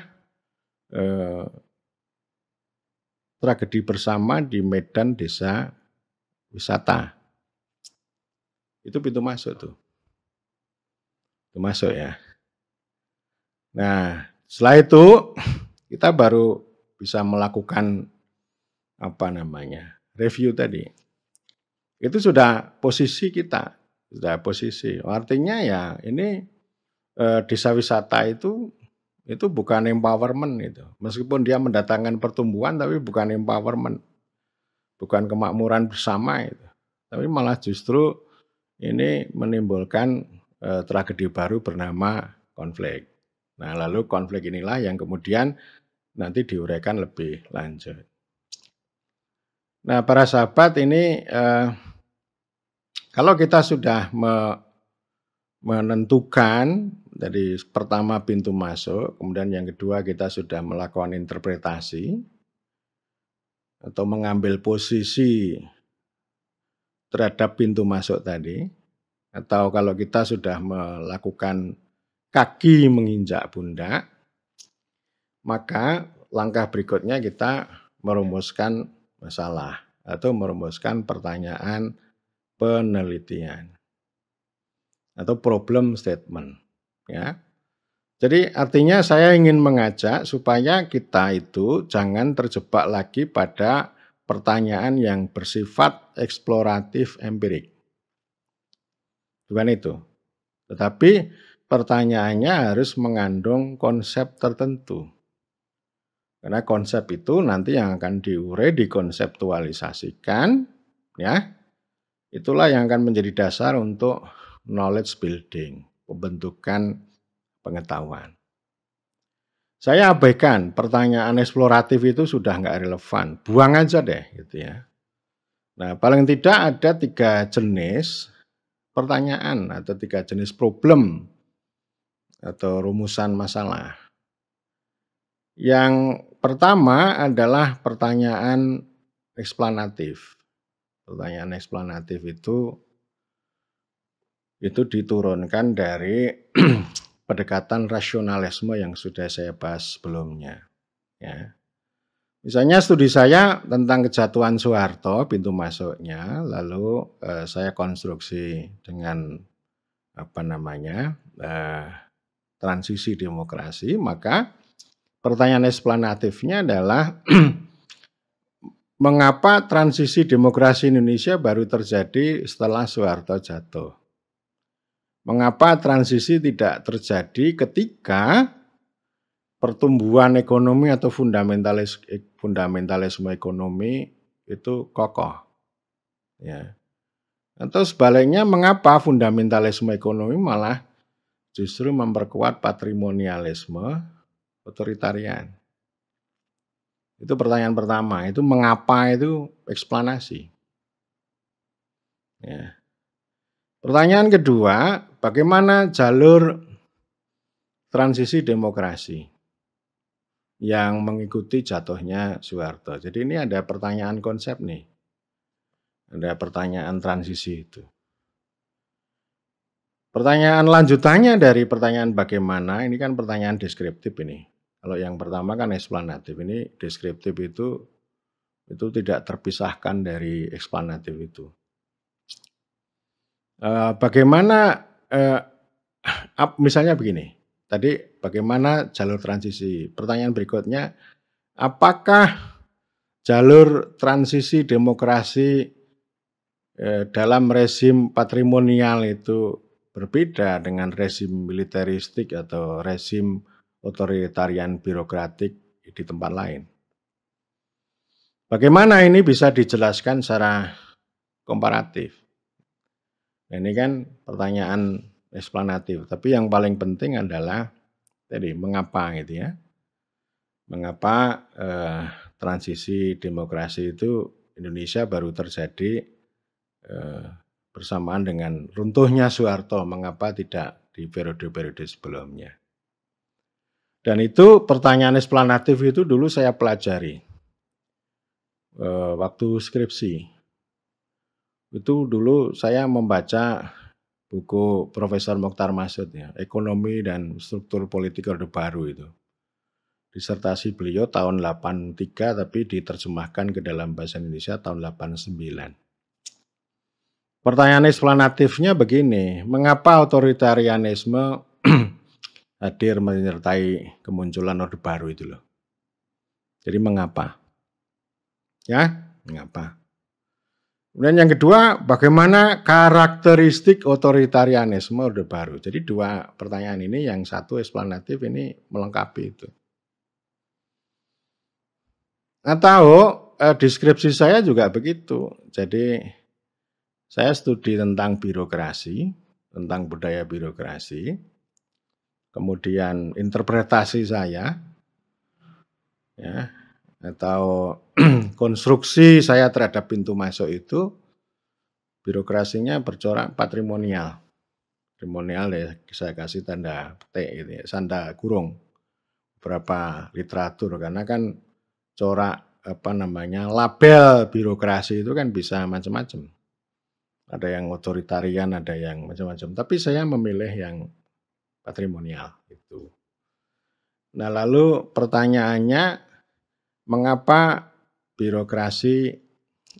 tragedi bersama di medan desa wisata. Itu pintu masuk tuh. Pintu masuk ya. Nah, setelah itu kita baru bisa melakukan review tadi. Itu sudah posisi kita, sudah posisi. Artinya ya ini desa wisata itu bukan empowerment itu. Meskipun dia mendatangkan pertumbuhan tapi bukan empowerment. Bukan kemakmuran bersama itu. Tapi malah justru ini menimbulkan tragedi baru bernama konflik. Nah, lalu konflik inilah yang kemudian nanti diuraikan lebih lanjut. Nah, para sahabat ini kalau kita sudah menentukan dari pertama pintu masuk, kemudian yang kedua kita sudah melakukan interpretasi atau mengambil posisi terhadap pintu masuk tadi, atau kalau kita sudah melakukan kaki menginjak pundak, maka langkah berikutnya kita merumuskan masalah atau merumuskan pertanyaan penelitian atau problem statement, ya. Jadi artinya saya ingin mengajak supaya kita itu jangan terjebak lagi pada pertanyaan yang bersifat eksploratif empirik. Bukan itu. Tetapi pertanyaannya harus mengandung konsep tertentu. Karena konsep itu nanti yang akan diurai, dikonseptualisasikan, ya. Itulah yang akan menjadi dasar untuk knowledge building, pembentukan pengetahuan. Saya abaikan pertanyaan eksploratif itu sudah nggak relevan, buang aja deh gitu ya. Nah, paling tidak ada 3 jenis pertanyaan atau 3 jenis problem atau rumusan masalah. Yang pertama adalah pertanyaan eksplanatif. Pertanyaan eksplanatif itu diturunkan dari pendekatan rasionalisme yang sudah saya bahas sebelumnya. Ya. Misalnya studi saya tentang kejatuhan Soeharto, pintu masuknya, lalu saya konstruksi dengan transisi demokrasi, maka pertanyaan eksplanatifnya adalah mengapa transisi demokrasi Indonesia baru terjadi setelah Soeharto jatuh? Mengapa transisi tidak terjadi ketika pertumbuhan ekonomi atau fundamentalisme ekonomi itu kokoh? Ya. Atau sebaliknya, mengapa fundamentalisme ekonomi malah justru memperkuat patrimonialisme otoritarian? Itu pertanyaan pertama, itu mengapa itu eksplanasi. Ya. Pertanyaan kedua, bagaimana jalur transisi demokrasi yang mengikuti jatuhnya Soeharto? Jadi ini ada pertanyaan konsep nih, ada pertanyaan transisi itu. Pertanyaan lanjutannya dari pertanyaan bagaimana, ini kan pertanyaan deskriptif ini. Kalau yang pertama kan eksplanatif, ini deskriptif itu tidak terpisahkan dari eksplanatif itu. Bagaimana, misalnya begini, tadi bagaimana jalur transisi? Pertanyaan berikutnya, apakah jalur transisi demokrasi, dalam rezim patrimonial itu berbeda dengan rezim militeristik atau rezim otoritarian birokratik di tempat lain? Bagaimana ini bisa dijelaskan secara komparatif? Nah, ini kan pertanyaan eksplanatif, tapi yang paling penting adalah tadi mengapa gitu ya. Mengapa transisi demokrasi itu Indonesia baru terjadi bersamaan dengan runtuhnya Soeharto, mengapa tidak di periode-periode sebelumnya. Dan itu pertanyaan eksplanatif itu dulu saya pelajari waktu skripsi. Itu dulu saya membaca buku Profesor Mokhtar Masud ya, Ekonomi dan Struktur Politik Orde Baru itu. Disertasi beliau tahun 83 tapi diterjemahkan ke dalam bahasa Indonesia tahun 89. Pertanyaan eksplanatifnya begini, mengapa otoritarianisme hadir menyertai kemunculan Orde Baru itu loh. Jadi mengapa? Ya, mengapa? Kemudian yang kedua, bagaimana karakteristik otoritarianisme Orde Baru? Jadi dua pertanyaan ini, yang satu eksplanatif, ini melengkapi itu. Atau deskripsi saya juga begitu. Jadi saya studi tentang birokrasi, tentang budaya birokrasi. Kemudian interpretasi saya, ya, atau konstruksi saya terhadap pintu masuk itu, birokrasinya bercorak patrimonial. Patrimonial ya, saya kasih tanda T gitu ya, tanda kurung. Beberapa literatur, karena kan corak label birokrasi itu kan bisa macam-macam. Ada yang otoritarian, ada yang macam-macam. Tapi saya memilih yang patrimonial itu. Nah, lalu pertanyaannya, mengapa birokrasi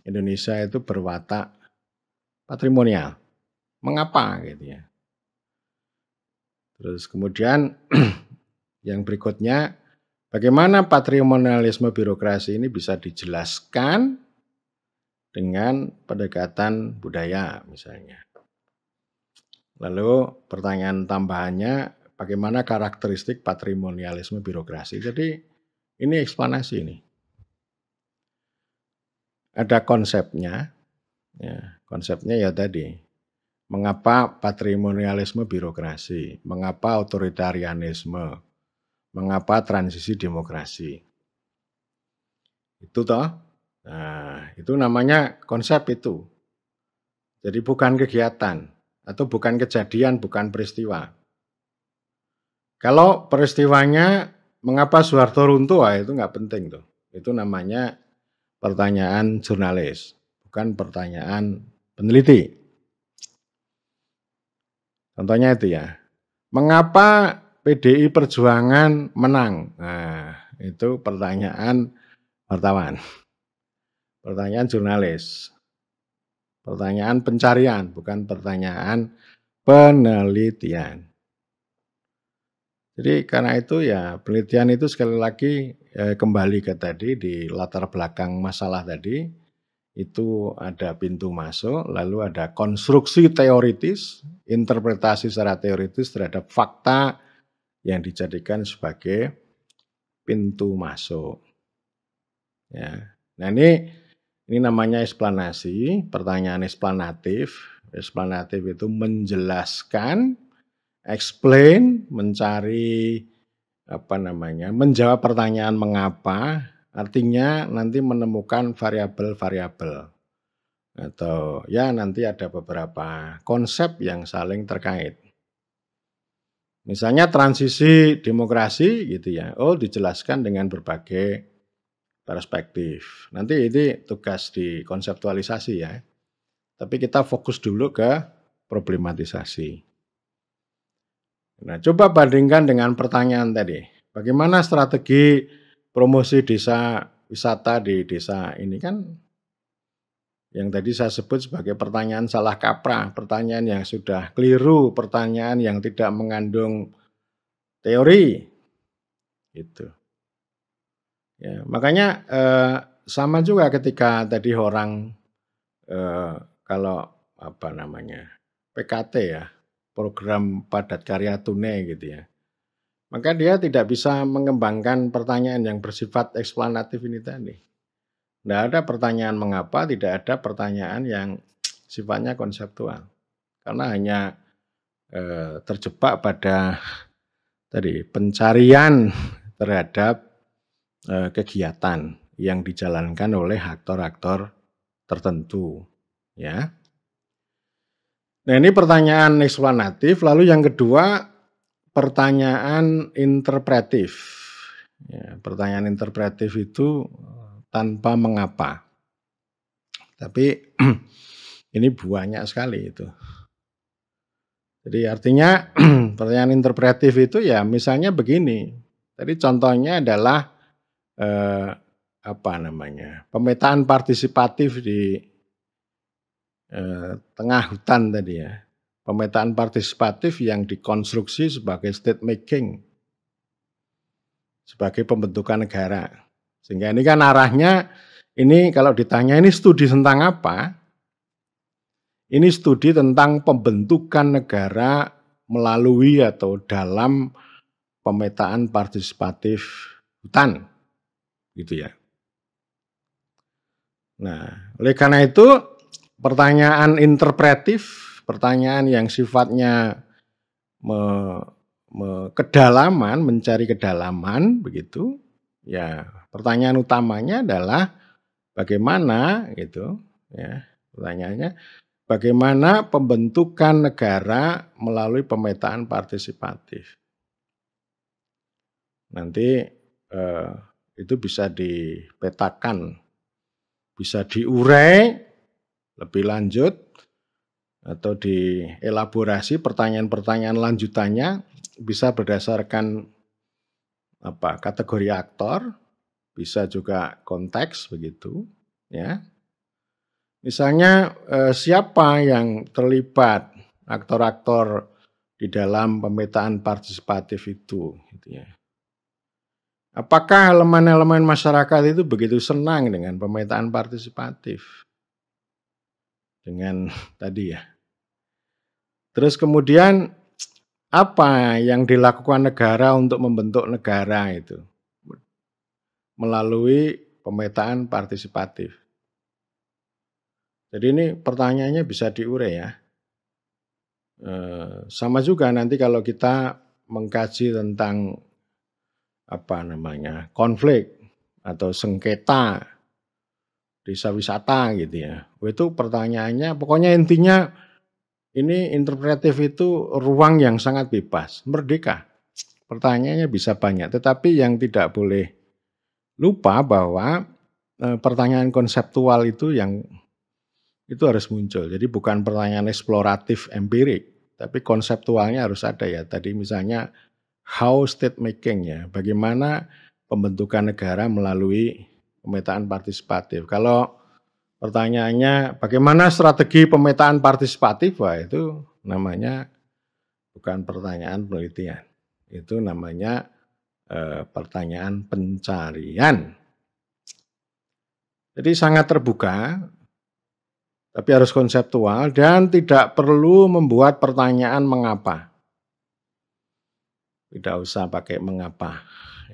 Indonesia itu berwatak patrimonial? Mengapa gitu ya? Terus kemudian yang berikutnya, bagaimana patrimonialisme birokrasi ini bisa dijelaskan dengan pendekatan budaya misalnya. Lalu pertanyaan tambahannya, bagaimana karakteristik patrimonialisme birokrasi? Jadi ini eksplanasi ini. Ada konsepnya, ya, konsepnya ya tadi, mengapa patrimonialisme birokrasi, mengapa otoritarianisme, mengapa transisi demokrasi. Itu toh. Nah, itu namanya konsep itu. Jadi bukan kegiatan, atau bukan kejadian, bukan peristiwa. Kalau peristiwanya mengapa Soeharto runtuh, itu nggak penting tuh. Itu namanya pertanyaan jurnalis, bukan pertanyaan peneliti. Contohnya itu ya, mengapa PDI Perjuangan menang? Nah, itu pertanyaan wartawan, pertanyaan jurnalis, pertanyaan pencarian, bukan pertanyaan penelitian. Jadi karena itu ya penelitian itu sekali lagi kembali ke tadi di latar belakang masalah tadi, itu ada pintu masuk, lalu ada konstruksi teoritis, interpretasi secara teoritis terhadap fakta yang dijadikan sebagai pintu masuk. Ya. Nah ini namanya eksplanasi, pertanyaan eksplanatif. Eksplanatif itu menjelaskan, explain, mencari menjawab pertanyaan mengapa, artinya nanti menemukan variabel-variabel. atau ya nanti ada beberapa konsep yang saling terkait. Misalnya transisi demokrasi gitu ya, dijelaskan dengan berbagai perspektif. Nanti ini tugas di konseptualisasi ya, tapi kita fokus dulu ke problematisasi. Nah, coba bandingkan dengan pertanyaan tadi. Bagaimana strategi promosi desa wisata di desa ini kan yang tadi saya sebut sebagai pertanyaan salah kaprah, pertanyaan yang sudah keliru, pertanyaan yang tidak mengandung teori, gitu. Ya, makanya sama juga ketika tadi orang kalau apa namanya PKT ya, program padat karya tunai gitu ya. Maka dia tidak bisa mengembangkan pertanyaan yang bersifat eksplanatif ini tadi. Tidak ada pertanyaan mengapa, tidak ada pertanyaan yang sifatnya konseptual. Karena hanya terjebak pada tadi pencarian terhadap kegiatan yang dijalankan oleh aktor-aktor tertentu, ya. Nah, ini pertanyaan eksplanatif, lalu yang kedua pertanyaan interpretif. Ya, pertanyaan interpretif itu tanpa mengapa. Tapi ini banyak sekali itu. Jadi artinya pertanyaan interpretif itu ya misalnya begini. Tadi contohnya adalah apa namanya? Pemetaan partisipatif di tengah hutan tadi ya. Pemetaan partisipatif yang dikonstruksi sebagai state making, sebagai pembentukan negara. Sehingga ini kan arahnya, ini kalau ditanya ini studi tentang apa? Ini studi tentang pembentukan negara melalui atau dalam pemetaan partisipatif hutan, gitu ya. Nah, oleh karena itu pertanyaan interpretif, pertanyaan yang sifatnya kedalaman, mencari kedalaman begitu. Ya, pertanyaan utamanya adalah bagaimana gitu ya. Pertanyaannya bagaimana pembentukan negara melalui pemetaan partisipatif. Nanti itu bisa dipetakan, bisa diurai lebih lanjut atau dielaborasi pertanyaan-pertanyaan lanjutannya bisa berdasarkan kategori aktor, bisa juga konteks begitu, ya. Misalnya siapa yang terlibat aktor-aktor di dalam pemetaan partisipatif itu, gitu ya. Apakah elemen-elemen masyarakat itu begitu senang dengan pemetaan partisipatif? Dengan tadi ya. Terus kemudian apa yang dilakukan negara untuk membentuk negara itu? Melalui pemetaan partisipatif. Jadi ini pertanyaannya bisa diurai ya. Sama juga nanti kalau kita mengkaji tentang konflik atau sengketa desa wisata gitu ya. Itu pertanyaannya pokoknya intinya ini interpretif itu ruang yang sangat bebas, merdeka. Pertanyaannya bisa banyak, tetapi yang tidak boleh lupa bahwa pertanyaan konseptual itu harus muncul. Jadi bukan pertanyaan eksploratif empirik, tapi konseptualnya harus ada ya. Tadi misalnya how state making ya, bagaimana pembentukan negara melalui pemetaan partisipatif. Kalau pertanyaannya bagaimana strategi pemetaan partisipatif, wah itu namanya bukan pertanyaan penelitian. Itu namanya pertanyaan pencarian. Jadi sangat terbuka, tapi harus konseptual dan tidak perlu membuat pertanyaan mengapa. Tidak usah pakai mengapa,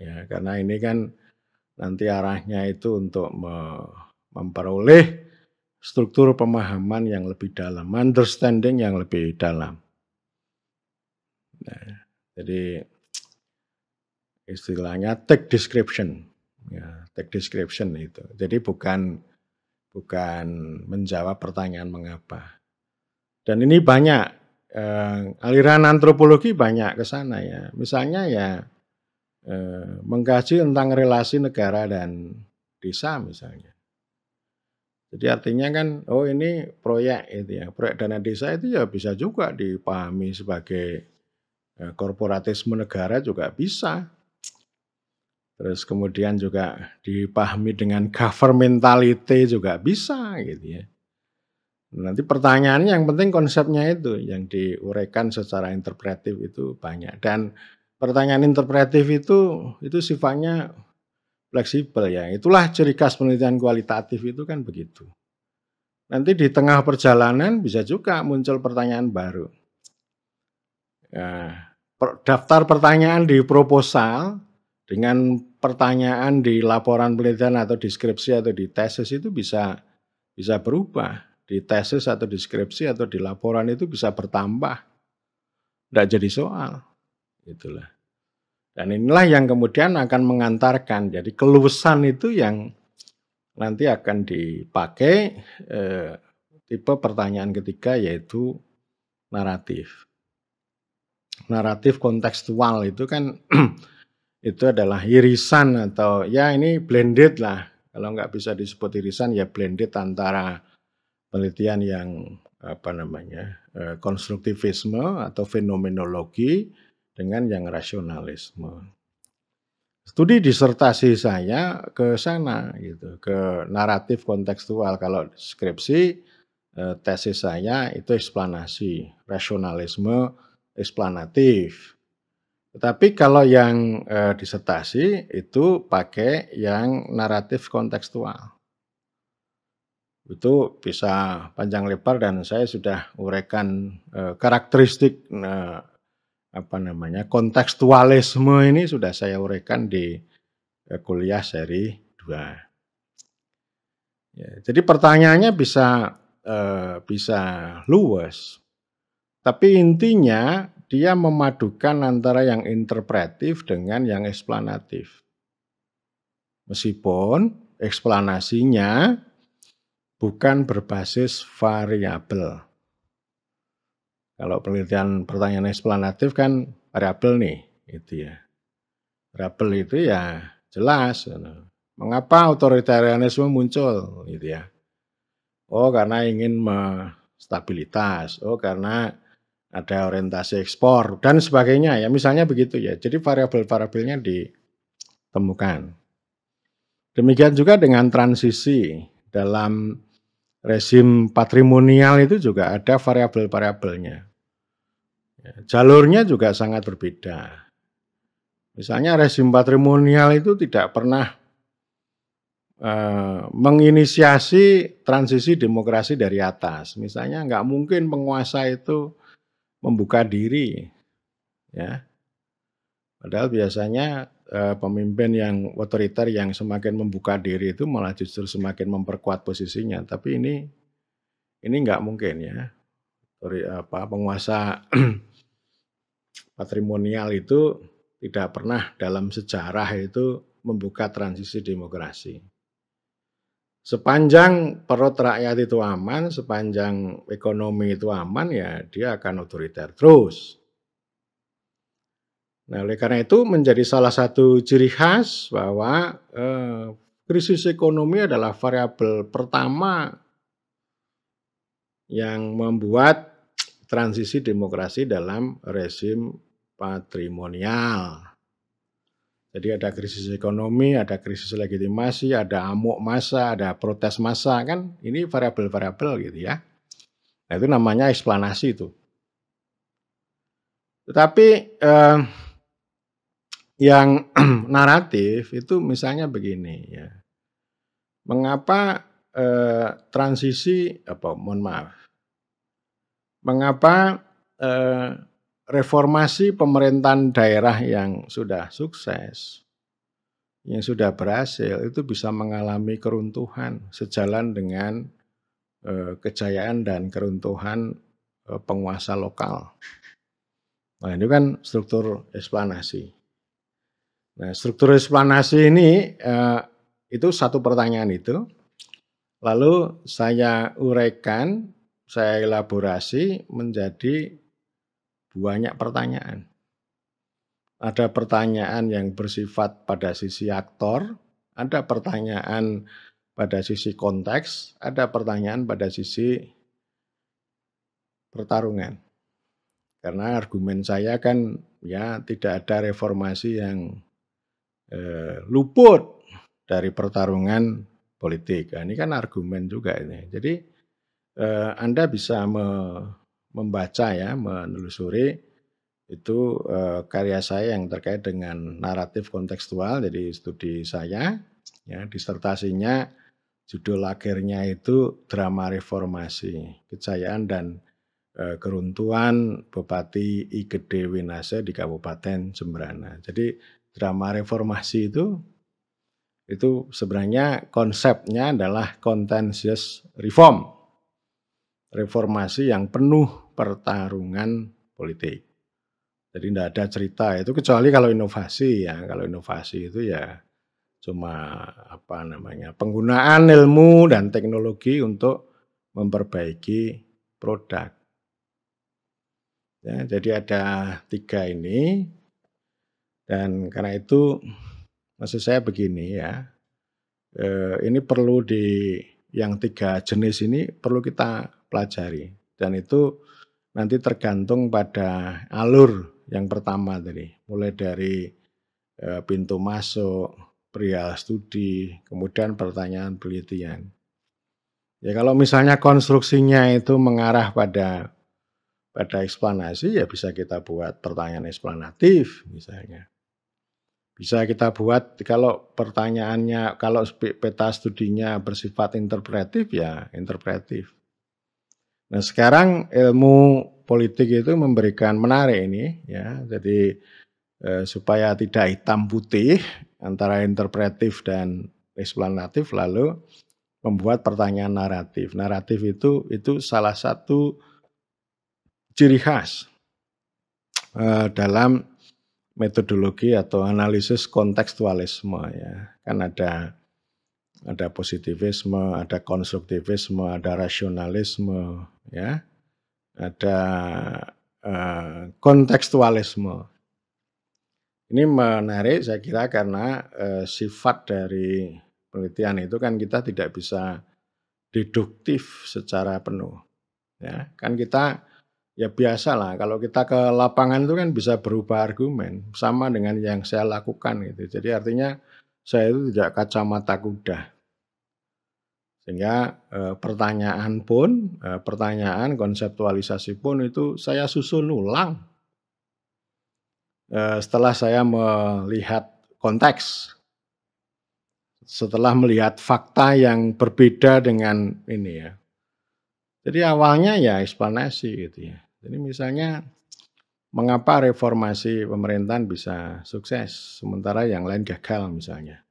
ya karena ini kan nanti arahnya itu untuk memperoleh struktur pemahaman yang lebih dalam, understanding yang lebih dalam. Nah, jadi istilahnya text description, ya text description itu. Jadi bukan bukan menjawab pertanyaan mengapa. Dan ini banyak, aliran antropologi banyak ke sana ya. Misalnya ya, mengkaji tentang relasi negara dan desa misalnya. Jadi artinya kan, oh ini proyek itu ya, proyek dana desa itu ya bisa juga dipahami sebagai korporatisme negara juga bisa. Terus kemudian juga dipahami dengan governmentality juga bisa gitu ya. Nanti pertanyaannya yang penting konsepnya itu yang diuraikan secara interpretif itu banyak. Dan pertanyaan interpretif itu sifatnya fleksibel ya. Itulah ciri khas penelitian kualitatif itu kan begitu. Nanti di tengah perjalanan bisa juga muncul pertanyaan baru. Nah, daftar pertanyaan di proposal dengan pertanyaan di laporan penelitian atau deskripsi atau di tesis itu bisa berubah. Di tesis atau deskripsi atau di laporan itu bisa bertambah. Tidak jadi soal. Itulah. Dan inilah yang kemudian akan mengantarkan. Jadi keluasan itu yang nanti akan dipakai tipe pertanyaan ketiga yaitu naratif. Naratif kontekstual itu kan itu adalah irisan atau ya ini blended lah. Kalau nggak bisa disebut irisan ya blended antara penelitian yang konstruktivisme atau fenomenologi dengan yang rasionalisme. Studi disertasi saya ke sana gitu, ke naratif kontekstual. Kalau skripsi tesis saya itu eksplanasi, rasionalisme eksplanatif. Tetapi kalau yang disertasi itu pakai yang naratif kontekstual. Itu bisa panjang lebar dan saya sudah uraikan karakteristik kontekstualisme ini sudah saya uraikan di kuliah seri 2. Ya, jadi pertanyaannya bisa luas. Tapi intinya dia memadukan antara yang interpretif dengan yang eksplanatif. Meskipun eksplanasinya bukan berbasis variabel. Kalau penelitian pertanyaan eksplanatif kan variabel nih, gitu ya. Variabel itu ya jelas. Mengapa otoritarianisme muncul, gitu ya. Oh, karena ingin stabilitas. Oh, karena ada orientasi ekspor dan sebagainya ya. Misalnya begitu ya. Jadi variabel-variabelnya ditemukan. Demikian juga dengan transisi dalam rezim patrimonial itu juga ada variabel-variabelnya. Jalurnya juga sangat berbeda. Misalnya rezim patrimonial itu tidak pernah menginisiasi transisi demokrasi dari atas. Misalnya nggak mungkin penguasa itu membuka diri, ya. Padahal biasanya pemimpin yang otoriter yang semakin membuka diri itu malah justru semakin memperkuat posisinya. Tapi ini nggak mungkin ya. Penguasa patrimonial itu tidak pernah dalam sejarah itu membuka transisi demokrasi. Sepanjang perut rakyat itu aman, sepanjang ekonomi itu aman, ya dia akan otoriter terus. Nah, oleh karena itu menjadi salah satu ciri khas bahwa krisis ekonomi adalah variabel pertama yang membuat transisi demokrasi dalam rezim patrimonial. Jadi ada krisis ekonomi, ada krisis legitimasi, ada amuk massa, ada protes massa, kan ini variabel-variabel gitu ya. Nah, itu namanya eksplanasi itu. Tetapi yang naratif itu misalnya begini ya. Mengapa mengapa reformasi pemerintahan daerah yang sudah sukses, yang sudah berhasil itu bisa mengalami keruntuhan sejalan dengan kejayaan dan keruntuhan penguasa lokal. Nah, ini kan struktur eksplanasi. Nah, struktur eksplanasi ini itu satu pertanyaan itu. Lalu saya uraikan, saya elaborasi menjadi banyak pertanyaan. Ada pertanyaan yang bersifat pada sisi aktor, ada pertanyaan pada sisi konteks, ada pertanyaan pada sisi pertarungan. Karena argumen saya kan ya tidak ada reformasi yang luput dari pertarungan politik. Nah, ini kan argumen juga ini. Jadi Anda bisa membaca ya, menelusuri itu karya saya yang terkait dengan naratif kontekstual. Jadi studi saya, ya disertasinya judul akhirnya itu drama reformasi, kejayaan dan keruntuhan Bupati I Gede Winase di Kabupaten Jemberana. Jadi drama reformasi itu sebenarnya konsepnya adalah contentious reform. Reformasi yang penuh pertarungan politik. Jadi tidak ada cerita itu kecuali kalau inovasi ya. Kalau inovasi itu ya cuma penggunaan ilmu dan teknologi untuk memperbaiki produk. Ya, jadi ada 3 ini dan karena itu maksud saya begini ya, ini perlu yang 3 jenis ini perlu kita pelajari dan itu nanti tergantung pada alur yang pertama tadi, mulai dari pintu masuk, perihal studi, kemudian pertanyaan penelitian. Ya kalau misalnya konstruksinya itu mengarah pada eksplanasi ya bisa kita buat pertanyaan eksplanatif misalnya. Bisa kita buat kalau pertanyaannya, kalau peta studinya bersifat interpretif ya interpretif. Nah sekarang ilmu politik itu menarik ini ya, jadi supaya tidak hitam putih antara interpretif dan eksplanatif lalu membuat pertanyaan naratif. Naratif itu salah satu ciri khas dalam metodologi atau analisis kontekstualisme ya. Kan ada positivisme, ada konstruktivisme, ada rasionalisme ya. Ada kontekstualisme. Ini menarik saya kira karena sifat dari penelitian itu kan kita tidak bisa deduktif secara penuh. Ya, kan kita ya biasalah kalau kita ke lapangan itu kan bisa berubah argumen sama dengan yang saya lakukan gitu. Jadi artinya saya itu tidak kacamata kuda. Sehingga pertanyaan konseptualisasi pun itu saya susun ulang setelah saya melihat konteks. Setelah melihat fakta yang berbeda dengan ini ya. Jadi awalnya ya eksplanasi gitu ya. Jadi misalnya mengapa reformasi pemerintahan bisa sukses sementara yang lain gagal misalnya.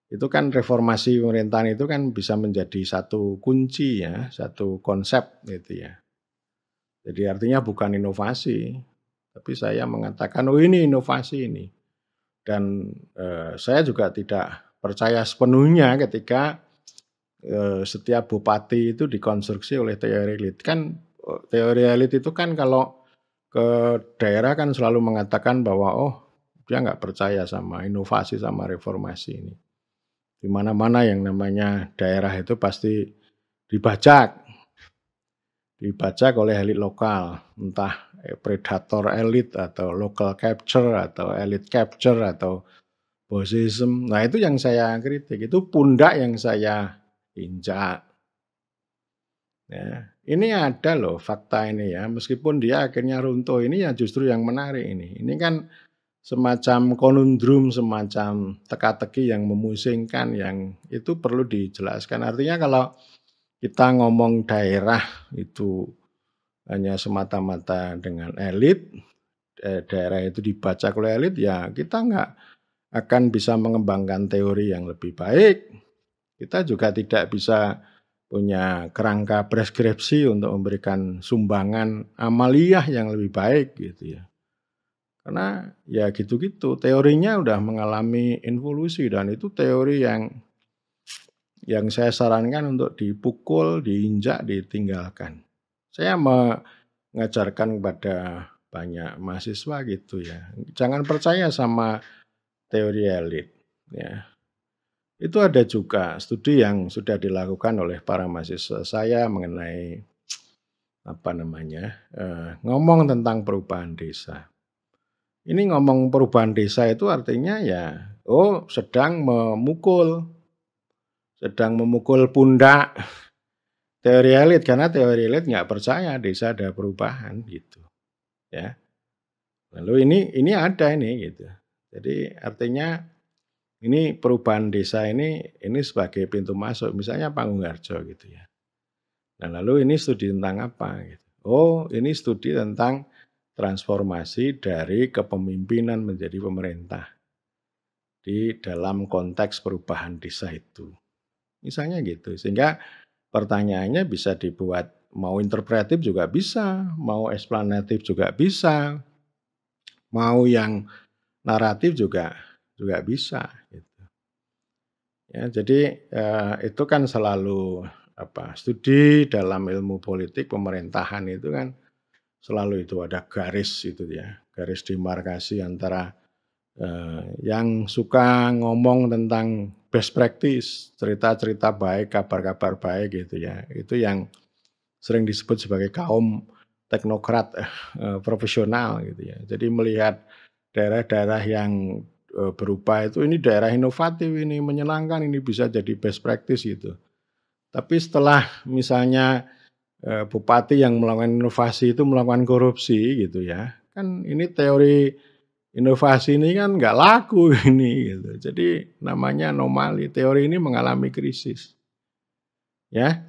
Itu kan reformasi pemerintahan itu kan bisa menjadi satu kunci ya, satu konsep gitu ya. Jadi artinya bukan inovasi, tapi saya mengatakan oh ini inovasi ini. Dan saya juga tidak percaya sepenuhnya ketika setiap bupati itu dikonstruksi oleh teori elit. Kan teori elit itu kan kalau ke daerah kan selalu mengatakan bahwa oh dia nggak percaya sama inovasi sama reformasi ini. Di mana-mana yang namanya daerah itu pasti dibajak oleh elit lokal, entah predator elit atau local capture atau elite capture atau bosism. Nah itu yang saya kritik, itu pundak yang saya injak. Ya, ini ada loh fakta ini ya, meskipun dia akhirnya runtuh ini ya justru yang menarik ini. Ini kan semacam konundrum, semacam teka-teki yang memusingkan yang itu perlu dijelaskan. Artinya kalau kita ngomong daerah itu hanya semata-mata dengan elit, daerah itu dibaca oleh elit ya kita nggak akan bisa mengembangkan teori yang lebih baik. Kita juga tidak bisa punya kerangka preskripsi untuk memberikan sumbangan amaliyah yang lebih baik gitu ya. Karena ya gitu-gitu, teorinya udah mengalami involusi dan itu teori yang yang saya sarankan untuk dipukul, diinjak, ditinggalkan. Saya mengajarkan kepada banyak mahasiswa gitu ya, jangan percaya sama teori elit, ya. Itu ada juga studi yang sudah dilakukan oleh para mahasiswa saya mengenai, apa namanya, ngomong tentang perubahan desa. Ini ngomong perubahan desa itu artinya ya, oh sedang memukul pundak teori elit, karena teori elit nggak percaya desa ada perubahan gitu, ya. Lalu ini ada ini gitu. Jadi artinya ini perubahan desa ini sebagai pintu masuk, misalnya Panggung Harjo gitu ya. Nah lalu ini studi tentang apa gitu. Oh ini studi tentang transformasi dari kepemimpinan menjadi pemerintah di dalam konteks perubahan desa itu. Misalnya gitu, sehingga pertanyaannya bisa dibuat mau interpretif juga bisa, mau eksplanatif juga bisa, mau yang naratif juga bisa gitu. Ya, jadi itu kan selalu studi dalam ilmu politik pemerintahan itu kan selalu itu ada garis itu ya, garis demarkasi antara yang suka ngomong tentang best practice, cerita-cerita baik, kabar-kabar baik gitu ya. Itu yang sering disebut sebagai kaum teknokrat profesional gitu ya. Jadi melihat daerah-daerah yang berubah itu, ini daerah inovatif, ini menyenangkan, ini bisa jadi best practice gitu. Tapi setelah misalnya bupati yang melakukan inovasi itu melakukan korupsi gitu ya, kan ini teori inovasi ini kan nggak laku ini gitu. Jadi namanya anomali, teori ini mengalami krisis. Ya,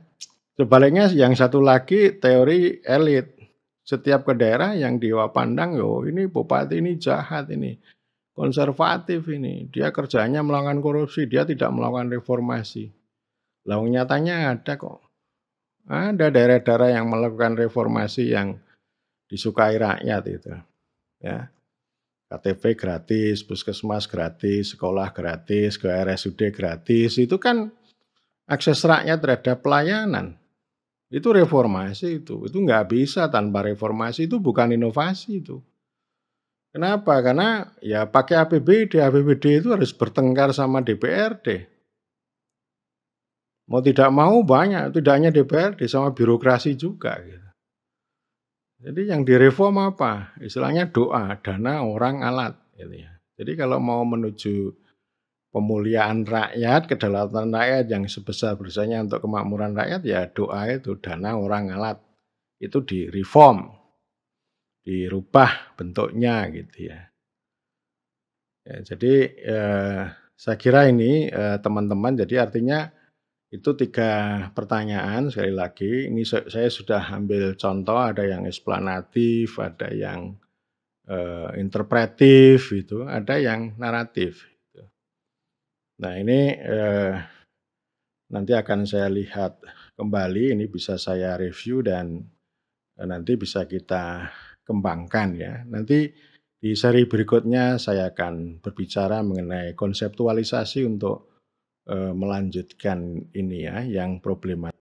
sebaliknya yang satu lagi teori elit. Setiap ke daerah yang dia pandang, "Oh, ini bupati ini jahat ini, konservatif ini, dia kerjanya melakukan korupsi, dia tidak melakukan reformasi." Lah nyatanya ada kok. Ada daerah-daerah yang melakukan reformasi yang disukai rakyat itu, ya. KTP gratis, puskesmas gratis, sekolah gratis, ke RSUD gratis, itu kan akses rakyat terhadap pelayanan. Itu reformasi itu nggak bisa tanpa reformasi, itu bukan inovasi itu. Kenapa? Karena ya pakai APBD itu harus bertengkar sama DPRD. Mau tidak mau banyak, tidak hanya DPRD, sama birokrasi juga gitu. Jadi yang direform apa? Istilahnya doa, dana, orang, alat gitu ya. Jadi kalau mau menuju pemuliaan rakyat, kedaulatan rakyat yang sebesar-besarnya untuk kemakmuran rakyat, ya doa itu, dana, orang, alat. Itu direform, dirubah bentuknya gitu ya. Ya jadi saya kira ini teman-teman, jadi artinya itu 3 pertanyaan sekali lagi, ini saya sudah ambil contoh, ada yang eksplanatif, ada yang interpretif gitu, ada yang naratif gitu. Nah ini nanti akan saya lihat kembali, ini bisa saya review dan nanti bisa kita kembangkan ya. Nanti di seri berikutnya saya akan berbicara mengenai konseptualisasi untuk melanjutkan ini ya, yang problematik.